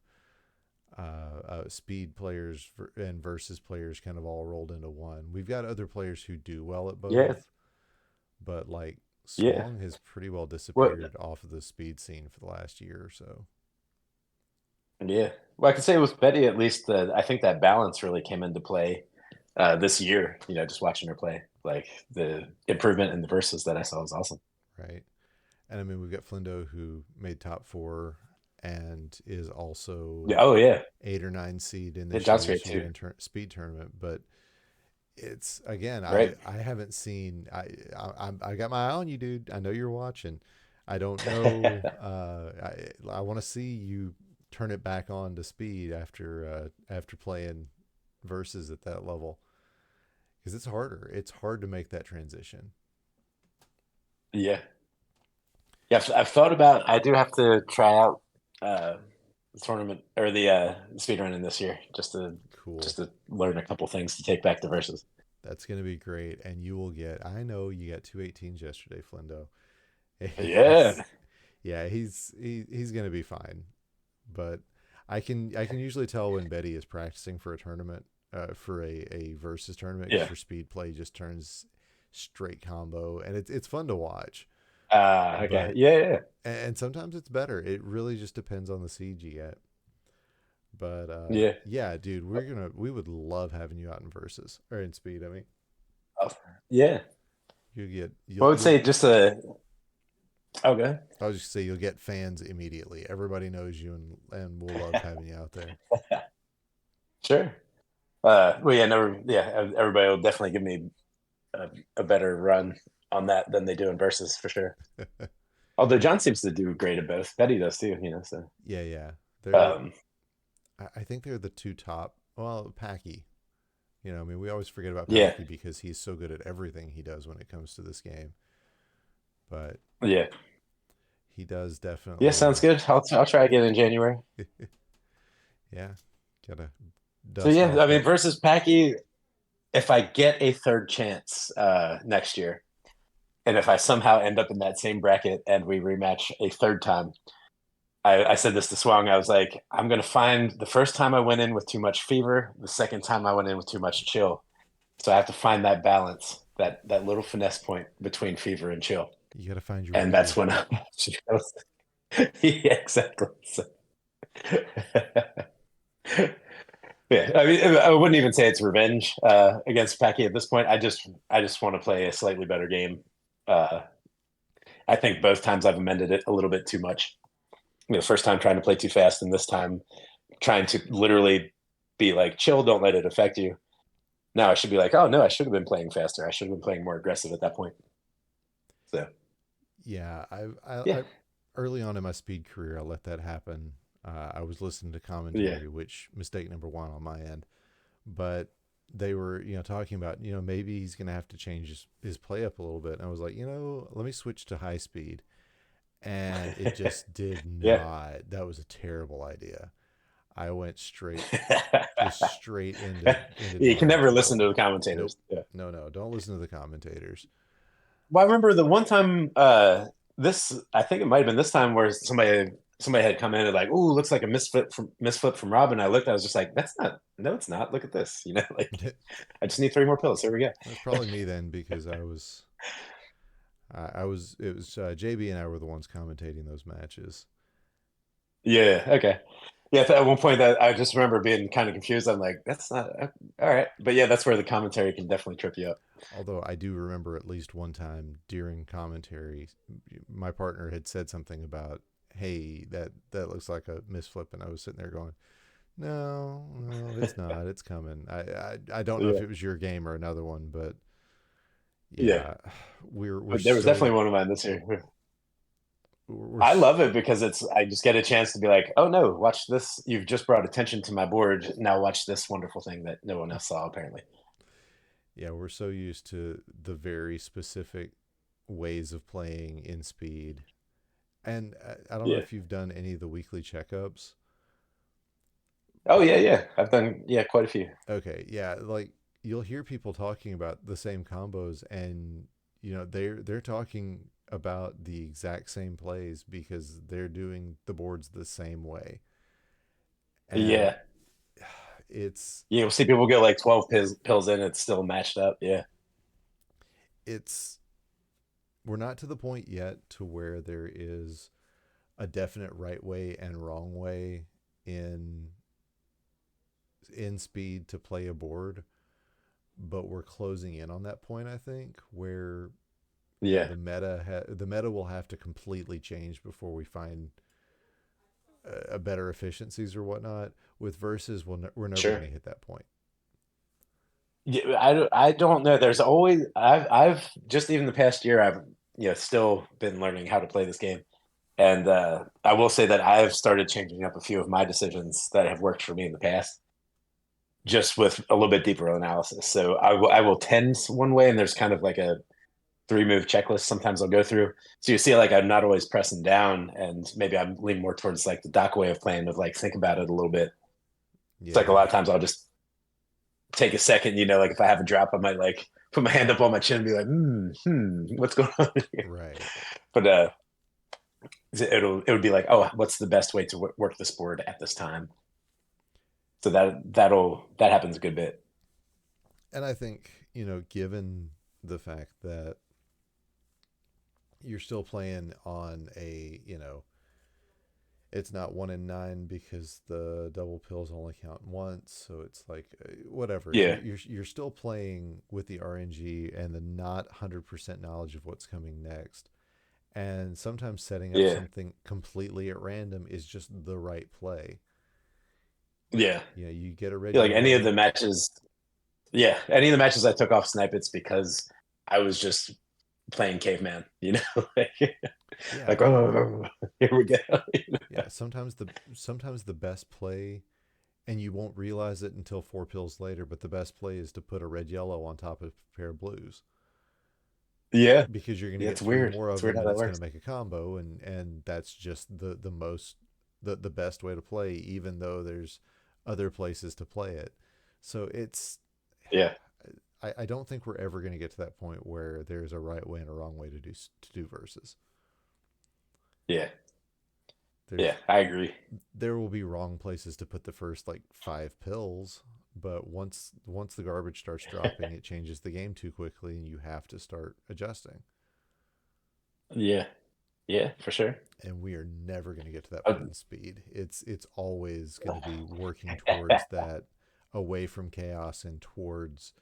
speed players and versus players kind of all rolled into one. We've got other players who do well at
Yeah.
both, but like
Yeah.
Swong has pretty well
Well,
disappeared off of the speed scene for the last year or so.
yeah. Well, I could say with Betty, at least, I think that balance really came into play this year. Just watching her play, like the improvement in the verses that I saw was awesome.
Right. And I mean, we've got Flindo who made top four and is also
Yeah. Oh, yeah.
8 or 9 seed in
Yeah.
this
John's
year's
great too.
speed tournament. But it's again, I
Right.
I haven't seen. I got my eye on you, dude. I know you're watching. I don't know. I want to see you turn it back on to speed after playing versus at that level because it's harder. It's hard to make that transition.
Yeah. Yeah. I've thought about. I do have to try out the tournament or the speed running this year,
Cool.
just to learn a couple things to take back to verses.
That's gonna be great, and you will get. I know you got 218s yesterday, Flindo.
Yeah.
Yeah, he's gonna be fine. But I can usually tell when Betty is practicing for a tournament, for a versus tournament, because
Yeah.
her speed play just turns straight combo, and it's fun to watch.
Okay.
But
Yeah. Yeah.
and sometimes it's better. It really just depends on the seed you get. But
Yeah.
yeah, dude, we would love having you out in versus or in speed. I mean,
Oh, yeah.
you get
Well, I would
you'll
say just a. Oh, good.
I was just say you'll get fans immediately. Everybody knows you, and we'll love having you out there.
Sure. Well, yeah, never. Yeah, everybody will definitely give me a better run on that than they do in versus for sure. Although John seems to do great at both. Betty does too. So.
Yeah, yeah. They're
Um,
I think they're the two top. Well, Packy. I mean, we always forget about
yeah.
Packy because he's so good at everything he does when it comes to this game. But
Yeah.
he does
Yeah. Sounds
definitely.
good. I'll try again in January.
Yeah, gotta
So
dust
yeah,
off
I mean
that.
versus Packy. If I get a third chance next year, and if I somehow end up in that same bracket and we rematch a third time, I said this to Swang. I was like, I'm gonna find the first time I went in with too much fever, the second time I went in with too much chill. So I have to find that balance, that little finesse point between fever and chill,
You gotta find your
and that's
rage.
when yeah, exactly. So, yeah, I mean, I wouldn't even say it's revenge against Packy at this point. I just want to play a slightly better game. Uh, I think both times I've amended it a little bit too much. First time trying to play too fast, and this time trying to literally be like, chill, don't let it affect you. Now I should be like, oh no, I should have been playing faster. I should have been playing more aggressive at that point. So
Yeah,
yeah,
I early on in my speed career, I let that happen. I was listening to
yeah,
commentary, which mistake number one on my end. But they were, talking about, maybe he's going to have to change his play up a little bit. And I was like, let me switch to high speed. And it just did
Yeah.
not. That was a terrible idea. I went straight into
You can
damage
never listen to
control.
the
Nope.
commentators. Yeah.
No, don't listen to the commentators.
Well, I remember the one time this I think it might have been this time where somebody had come in and like, "Ooh, looks like a misflip from Robin." I looked, I was just like, "That's not. No, it's not. Look at this." Like I just need three more pills. Here we go.
That's probably me then, because I was it was JB and I were the ones commentating those matches.
Yeah. Okay. Yeah. At one point, that I just remember being kind of confused. I'm like, "That's not all right." But yeah, that's where the commentary can definitely trip you up.
Although I do remember at least one time during commentary, my partner had said something about, "Hey, that looks like a misflip," and I was sitting there going, "No, no, it's not. It's coming." I don't know if
Yeah.
it was your game or another one, but
Yeah.
yeah, we're
But there was definitely
so
one of mine this year.
we're
I love it because I just get a chance to be like, oh no, watch this. You've just brought attention to my board. Now watch this wonderful thing that no one else saw, apparently.
yeah, we're so used to the very specific ways of playing in speed. And I don't know
Yeah.
if you've done any of the weekly checkups.
Oh yeah, yeah. I've done quite a few.
Okay, yeah, like you'll hear people talking about the same combos, and they're talking about the exact same plays because they're doing the boards the same way. And
Yeah.
it's
You'll see people get like 12 pills in, it's still matched up. Yeah.
it's we're not to the point yet to where there is a definite right way and wrong way in speed to play a board, but we're closing in on that point, I think, where
Yeah.
the meta will have to completely change before we find a better efficiencies or whatnot. With versus, we're never going
Sure.
to hit that point.
Yeah, I don't know. There's always I've just even the past year I've still been learning how to play this game. And I will say that I've started changing up a few of my decisions that have worked for me in the past, just with a little bit deeper analysis. So I will tend one way, and there's kind of like a three move checklist sometimes I'll go through. So you see, like I'm not always pressing down, and maybe I'm leaning more towards like the doc way of playing, of like think about it a little bit. It's like a
Yeah,
lot of times I'll just take a second, like if I have a drop, I might like put my hand up on my chin and be like, what's going on here?
right.
But it would be like, oh, what's the best way to work this board at this time? So that happens a good bit.
And I think, given the fact that you're still playing on it's not 1 in 9 because the double pills only count once. So it's like whatever.
Yeah,
You're still playing with the RNG and the not 100% knowledge of what's coming next. And sometimes setting up
yeah,
something completely at random is just the right play.
yeah.
You get a red
Yeah, like any of the
yellow.
matches, yeah, any of the matches I took off snipe, it's because I was just playing caveman, like,
Yeah,
like oh, here we go.
yeah. Sometimes the best play, and you won't realize it until 4 pills later, but the best play is to put a red yellow on top of a pair of blues,
Yeah,
because you're going to
yeah,
get
it's
three
weird.
more
It's
of
weird
them
how
and
that
it's going to
works.
make a combo, and that's just the most the best way to play, even though there's other places to play it. So it's
Yeah,
I don't think we're ever going to get to that point where there's a right way and a wrong way to do verses.
yeah,
There's
yeah. I agree.
there will be wrong places to put the first like 5 pills, but once the garbage starts dropping, it changes the game too quickly, and you have to start adjusting.
Yeah, yeah, for sure.
And we are never going to get to that
Uh,
point in speed. It's always going to be working towards that, away from chaos and towards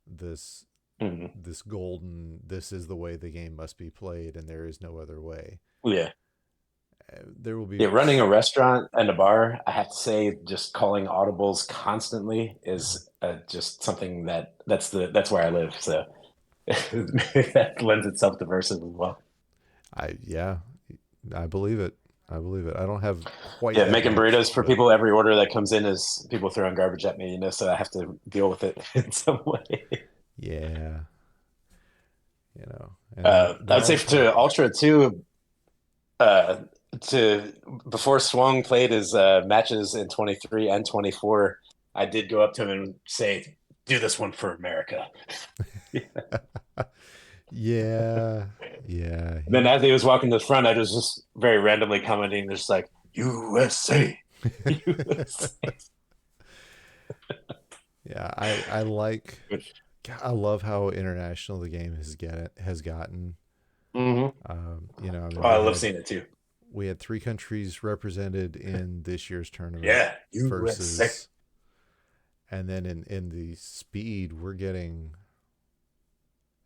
this
mhm.
golden, this is the way the game must be played and there is no other way.
Yeah.
There will
Yeah,
be
running a restaurant and a bar, I have to say, just calling audibles constantly is just something that's where I live. So that lends itself to verses as well.
I yeah, I believe it. I believe it. I don't have quite
Yeah,
that
making
much,
burritos for
but
people. Every order that comes in is people throwing garbage at me, so I have to deal with it in some way.
yeah, and
I
they're
would say
all
to
colorful.
Ultra too, uh, to before Swung played his matches in 23 and 24, I did go up to him and say, "Do this one for America."
Yeah, yeah.
And then as he was walking to the front, I was just very randomly commenting, just like USA, USA.
Yeah, I like. God, I love how international the game has gotten.
Mm-hmm.
I mean,
Oh, I love seeing it too.
we had three countries represented in this year's tournament
Yeah, USA.
versus, and then in the speed, we're getting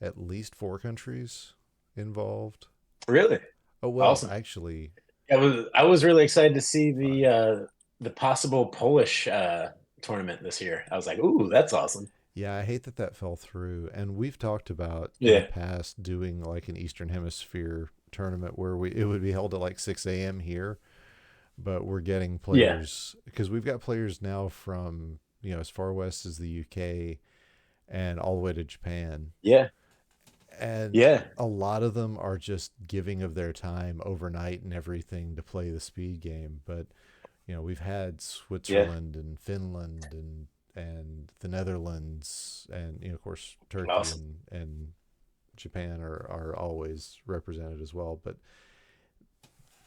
at least four countries involved.
Really
Oh well,
awesome.
actually,
I was really excited to see
five.
the possible Polish tournament this year. I was like, ooh, that's awesome.
Yeah, I hate that that fell through. And we've talked about in the
Yeah,
past doing like an Eastern Hemisphere tournament where we it would be held at like 6 a.m. here, but we're getting
yeah,
players because we've got players now from as far west as the UK and all the way to Japan,
yeah,
and
yeah,
a lot of them are just giving of their time overnight and everything to play the speed game. But we've had
yeah.
Switzerland and Finland and the Netherlands and of course Turkey
Awesome.
and Japan are always represented as well. But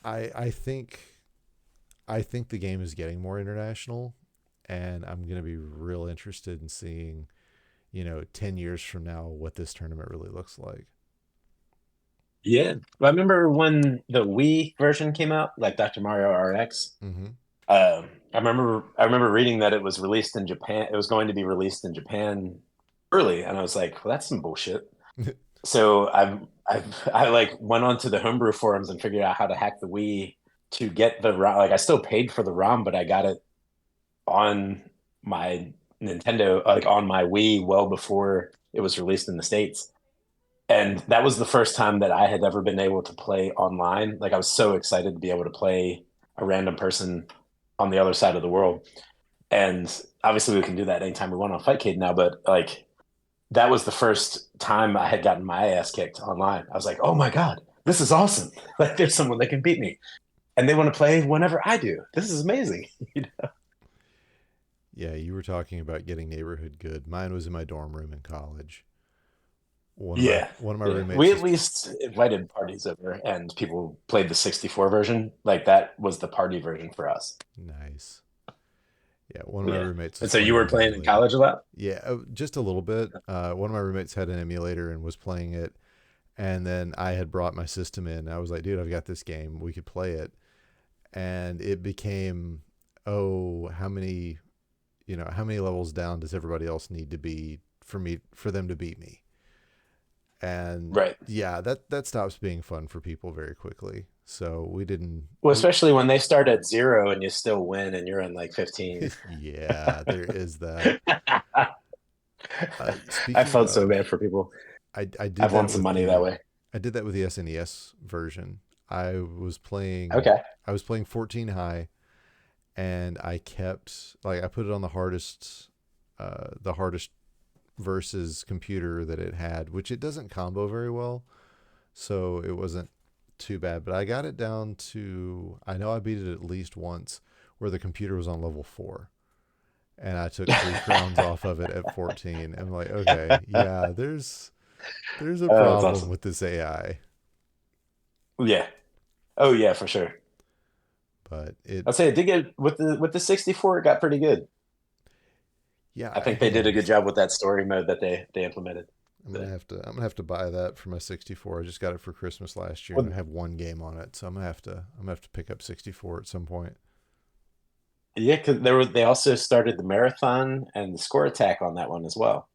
I think the game is getting more international, and I'm gonna be real interested in seeing 10 years from now what this tournament really looks like.
Yeah. Well, I remember when the Wii version came out, like Dr. Mario RX.
Mm-hmm.
I remember reading that it was released in Japan. It was going to be released in Japan early, and I was like, well, that's some bullshit. So I like went onto the homebrew forums and figured out how to hack the Wii to get the ROM. Like I still paid for the ROM, but I got it on my Nintendo, like on my Wii, well before it was released in the States. And that was the first time that I had ever been able to play online. Like I was so excited to be able to play a random person on the other side of the world. And obviously we can do that anytime we want on Fightcade now, but like that was the first time I had gotten my ass kicked online. I was like, oh my God, this is awesome. Like there's someone that can beat me. And they want to play whenever I do. This is amazing.
Yeah, you were talking about getting neighborhood good. Mine was in my dorm room in college.
Yeah.
One of my
Yeah. We
roommates
at
was
least invited parties over and people played the 64 version. Like that was the party version for us.
nice. Yeah, one of my
Yeah.
roommates
And
was
so you
playing
were
an
playing in
emulator.
college a lot?
Yeah, just a little bit. One of my roommates had an emulator and was playing it, and then I had brought my system in. I was like, "Dude, I've got this game. We could play it." And it became, "Oh, how many levels down does everybody else need to be for them to beat me?" And
Right.
yeah, that stops being fun for people very quickly. So we didn't.
Well, especially when they start at 0 and you still win and you're in like 15.
Yeah, there is that.
I
Speaking
felt so
of,
bad for people.
I did
I've won
that
some
with
money that
the
way.
I did that with the SNES version. I was playing
Okay.
I was playing 14 high, and I kept like I put it on the hardest versus computer that it had, which it doesn't combo very well, so it wasn't too bad. But I got it down to I know I beat it at least once where the computer was on level 4. And I took 3 crowns off of it at 14. I'm like, okay, yeah, there's a
Oh, that's
problem
awesome.
with this AI,
Yeah. Oh yeah, for sure.
but it,
I'll say it did get with the 64, it got pretty good.
yeah,
I
I
think they
hate
did a good job
understand.
with that story mode that they implemented. So,
I'm gonna have to buy that for my 64. I just got it for Christmas last year, and
well,
I have one game on it, so I'm gonna have to pick up 64 at some point.
yeah, because they also started the marathon and the score attack on that one as well.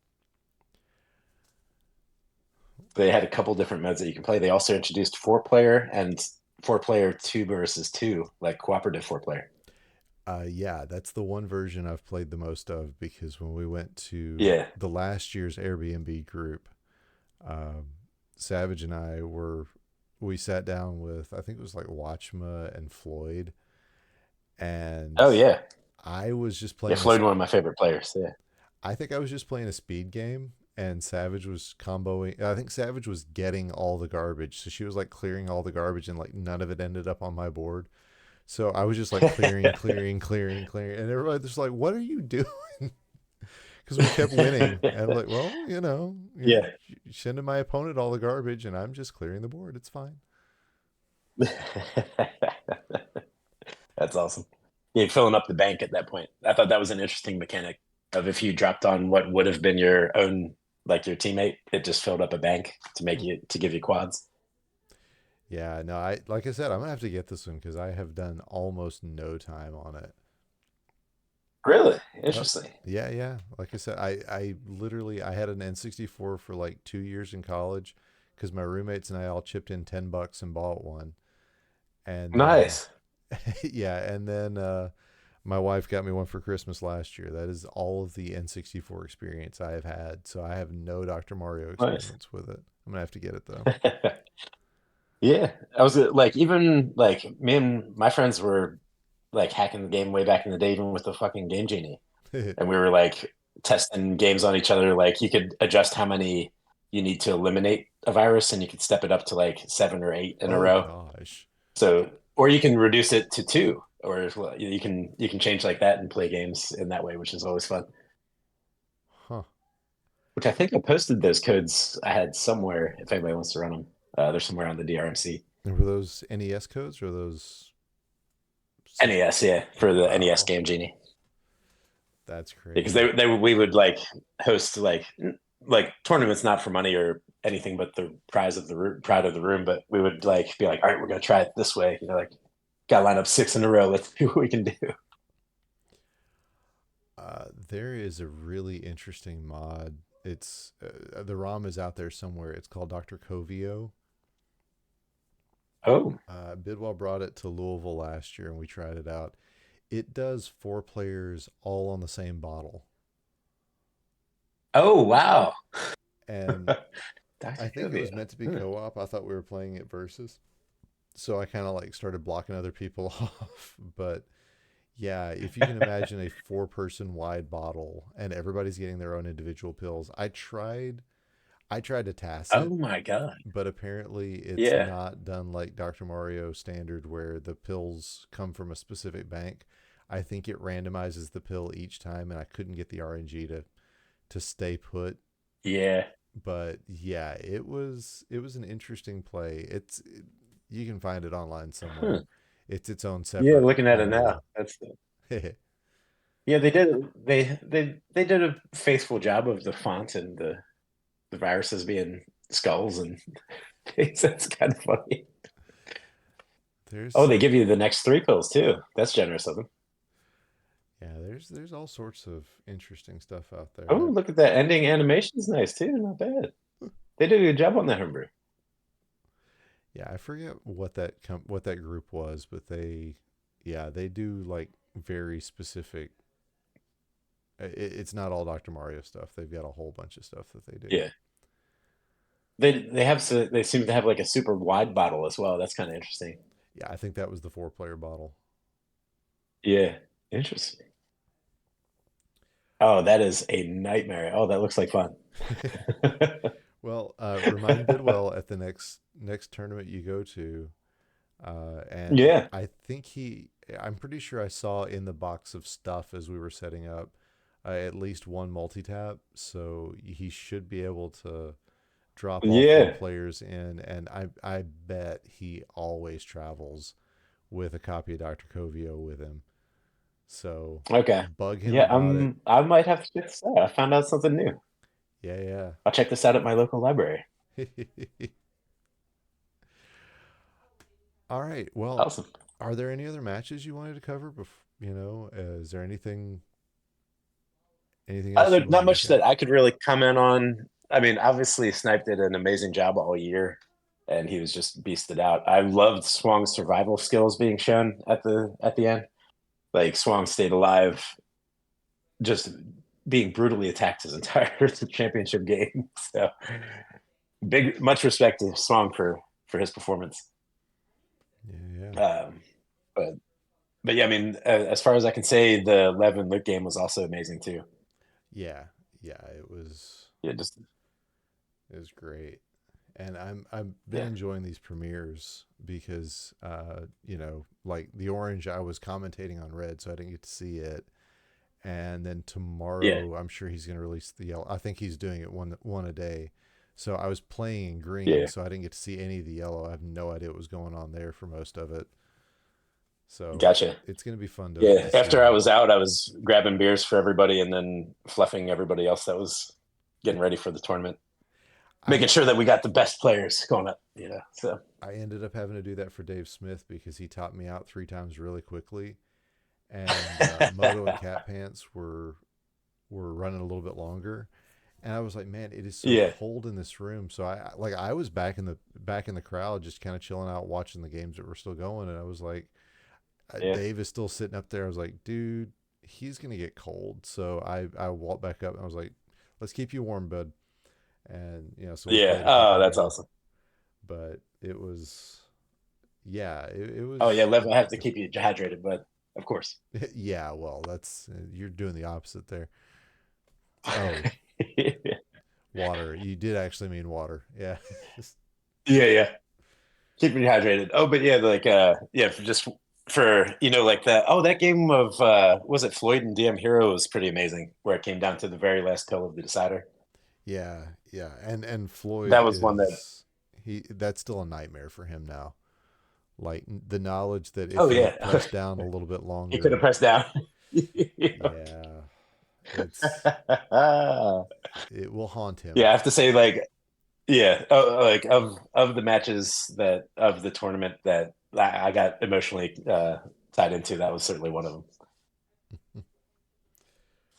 They had a couple different modes that you can play. They also introduced 4 player and 4 player two versus two, like cooperative 4 player.
Yeah, that's the one version I've played the most of because when we went to
Yeah.
the last year's Airbnb group, um, Savage and I were we sat down with, I think it was like Watchma and Floyd, and
Oh yeah,
I was just
yeah.
playing a
Floyd, one of my favorite players. Yeah.
I think I was just playing a speed game, and Savage was comboing. I think Savage was getting all the garbage, so she was like clearing all the garbage, and like none of it ended up on my board. So I was just like clearing, clearing, clearing, clearing, and everybody was like, "What are you doing?" Because we kept winning, and I'm like, "Well, you're
Yeah.
sending my opponent all the garbage, and I'm just clearing the board. It's fine."
That's awesome. Yeah, filling up the bank at that point. I thought that was an interesting mechanic of if you dropped on what would have been your own, like your teammate, it just filled up a bank to make you to give you quads.
Yeah, no, I like I said, I'm gonna have to get this one because I have done almost no time on it.
Really
Oh,
interesting.
yeah, yeah. Like I said, I literally I had an N64 for like 2 years in college because my roommates and I all chipped in $10 and bought one, and then
Nice.
yeah, and then my wife got me one for Christmas last year. That is all of the N64 experience I have had. So I have no Dr. Mario
Nice.
experience with it. I'm gonna have to get it though.
Yeah, I was like, even like me and my friends were like hacking the game way back in the day, even with the fucking Game Genie, and we were like testing games on each other. Like you could adjust how many you need to eliminate a virus, and you could step it up to like 7 or 8 in a
Oh
row.
gosh.
So, or you can reduce it to two, or well, you can change like that and play games in that way, which is always fun.
Huh.
Which I think I posted those codes I had somewhere. If anybody wants to run them, they're somewhere on the DrMC.
And were those NES codes or those
NES, yeah, for the NES
Wow.
Game Genie,
That's
because
crazy.
they we would like host like tournaments not for money or anything but the prize of the pride of the room, but we would like be like, all right, we're gonna try it this way, like got to line up 6 in a row. Let's see what we can do.
There is a really interesting mod. It's the ROM is out there somewhere. It's called Dr. Covio.
Oh,
Bidwell brought it to Louisville last year, and we tried it out. It does 4 players all on the same bottle,
oh wow.
and I
Dr.
think it was
Covia.
meant to be
Huh.
co-op. I thought we were playing it versus, so I kind of like started blocking other people off. But yeah, if you can imagine a 4 person wide bottle and everybody's getting their own individual pills. I tried to task
Oh
it,
my God.
but apparently it's
Yeah.
not done like Dr. Mario standard where the pills come from a specific bank. I think it randomizes the pill each time, and I couldn't get the RNG to stay put.
Yeah.
But yeah, it was an interesting play. You can find it online
Huh.
somewhere. It's its own
Yeah,
separate
looking at it now.
module.
That's yeah, they did a faithful job of the font and the viruses being skulls and things. That's kind of funny. Oh,
There's
they give you the next 3 pills too. That's generous of them.
yeah, there's all sorts of interesting stuff out
Oh,
there.
look at that ending animation is nice too. Not bad. They did a good job on that homebrew.
Yeah, I forget what that group was, but yeah, they do like very specific. It's not all Dr. Mario stuff. They've got a whole bunch of stuff that they do.
Yeah. They seem to have like a super wide bottle as well. That's kind of interesting.
Yeah, I think that was the 4 player bottle.
Yeah. Interesting. Oh, that is a nightmare. Oh, that looks like fun.
Well, remind Bidwell at the next tournament you go to, and
Yeah.
I'm pretty sure I saw in the box of stuff as we were setting up at least one multi tap, so he should be able to drop all four
Yeah.
players in, and I bet he always travels with a copy of Dr. Covio with him. So
Okay.
bug him
Yeah,
about it.
I might have to check this out. I found out something new.
Yeah,
I'll check this out at my local library.
yeah. All right. Well,
Awesome.
are there any other matches you wanted to cover? Is there anything else you
There's
wanted
not
to make
much
up?
that I could really comment on. I mean, obviously, Snipe did an amazing job all year, and he was just beasted out. I loved Swang's survival skills being shown at the end. Like Swang stayed alive, just being brutally attacked his entire championship game. So much respect to Swang for his performance.
Yeah,
Um, but but yeah, I mean, as far as I can say, the Lev and Luke game was also amazing too.
yeah, yeah.
Yeah, just
It was great. And I've been
yeah,
enjoying these premieres because like the orange I was commentating on red, so I didn't get to see it. And then
yeah,
tomorrow I'm sure he's going to release the yellow. I think he's doing it one a day. So I was playing in green,
yeah,
so I didn't get to see any of the yellow. I have no idea what was going on there for most of it. So
gotcha.
it's going to be fun
Yeah,
to
after
see.
I was out, I was grabbing beers for everybody and then fluffing everybody else that was getting ready for the tournament, making
I
sure that we got the best players going up. So
I ended up having to do that for Dave Smith because he topped me out 3 times really quickly, and Moto and Cat Pants were running a little bit longer, and I was like, man, it is so
yeah,
cold in this room. So I was back in the crowd, just kind of chilling out, watching the games that were still going, and I was like,
yeah,
Dave is still sitting up there. I was like, dude, he's gonna get cold. So I walked back up and I was like, let's keep you warm, bud. And so we
yeah.
played a
Oh,
couple
that's
more,
awesome.
but it was yeah, it
Oh yeah,
was
Lev, I have to
the
keep you hydrated, but of course.
yeah. Well, that's you're doing the opposite there. Oh, water. You did actually mean water. Yeah.
Yeah, yeah. Keep me hydrated. Oh, but yeah, like yeah, for just for like that. Oh, that game of was it Floyd and DM Hero was pretty amazing, where it came down to the very last pill of the decider.
Yeah, yeah. And Floyd
That was one that.
is he that's still a nightmare for him now. Like the knowledge that if
Oh
he had
yeah,
pressed down a little bit
he could have
longer,
pressed down.
yeah, it's it will haunt
Yeah,
him.
I have to say, like, yeah, like of the matches that of the tournament that I got emotionally tied into, that was certainly one of them.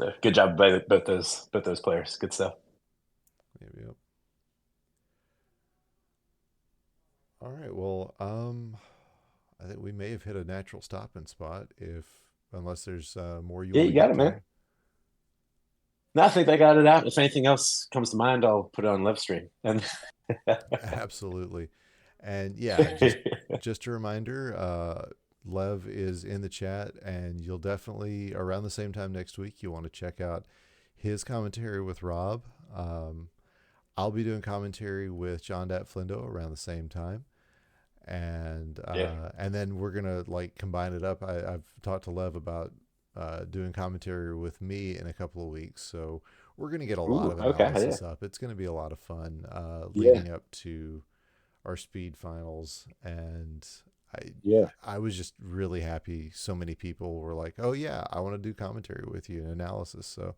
So good job by both those players. Good stuff.
Yep, yep. All right. Well, I think we may have hit a natural stopping spot if unless there's more you
Yeah,
want to
you got
get
it, man.
to.
No, I think I got it out. If anything else comes to mind, I'll put it on live stream. And
Absolutely. And yeah, just a reminder, Lev is in the chat, and you'll definitely around the same time next week you want to check out his commentary with Rob. Um, I'll be doing commentary with John Dat Flindo around the same time,
yeah,
and then we're gonna like combine it up. I've talked to Lev about doing commentary with me in a couple of weeks, so we're gonna get a lot
ooh,
of
okay, yeah,
analysis up. It's gonna be a lot of fun
yeah,
leading up to our speed finals, and I
yeah,
I was just really happy. So many people were like, "Oh yeah, I want to do commentary with you and analysis." So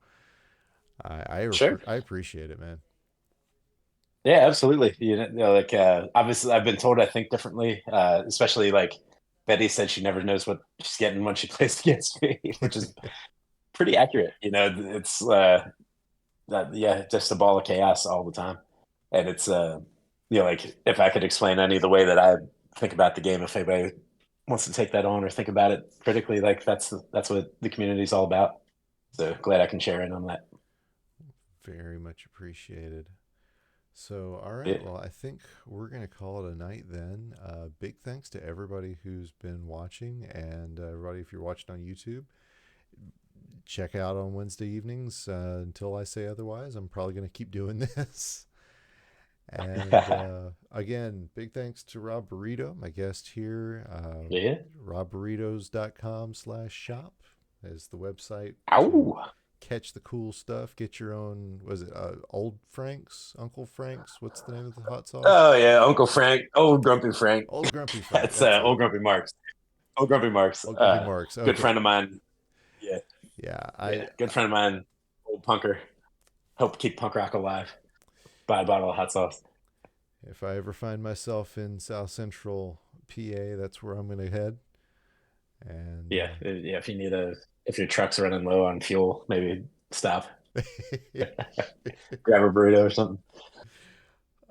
sure.
I appreciate it, man.
Yeah, absolutely. Like obviously, I've been told I think differently. Especially like Betty said, she never knows what she's getting when she plays against me, which is pretty accurate. It's that yeah, just a ball of chaos all the time, and it's like if I could explain any of the way that I think about the game, if anybody wants to take that on or think about it critically, like that's what the community is all about. So glad I can share in on that.
Very much appreciated. So, all right.
Yeah.
Well, I think we're going to call it a night then. Big thanks to everybody who's been watching, and everybody, if you're watching on YouTube, check out on Wednesday evenings until I say otherwise. I'm probably going to keep doing this. And again, big thanks to Rob Burrito, my guest here.
Yeah.
robburritos.com/shop is the website to
Ow.
catch the cool stuff. Get your own, was it Old Frank's, Uncle Frank's? What's the name of the hot sauce?
Oh yeah, Uncle Frank, old Grumpy Frank.
Old Grumpy Frank.
That's
That's it.
old Grumpy Marks. Old Grumpy Marks.
Old Grumpy Marks.
Good
Okay.
friend of mine. Yeah,
Yeah.
yeah, good friend of mine. Old punker. Help keep punk rock alive. Buy a bottle of hot sauce.
If I ever find myself in South Central PA, that's where I'm going to head. And
Yeah, yeah. If your truck's running low on fuel, maybe stop, grab a burrito or something.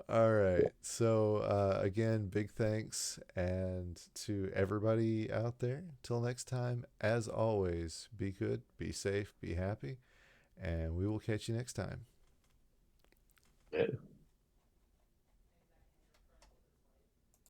all right. So, again, big thanks. And to everybody out there, till next time, as always, be good, be safe, be happy. And we will catch you next time.
Yeah.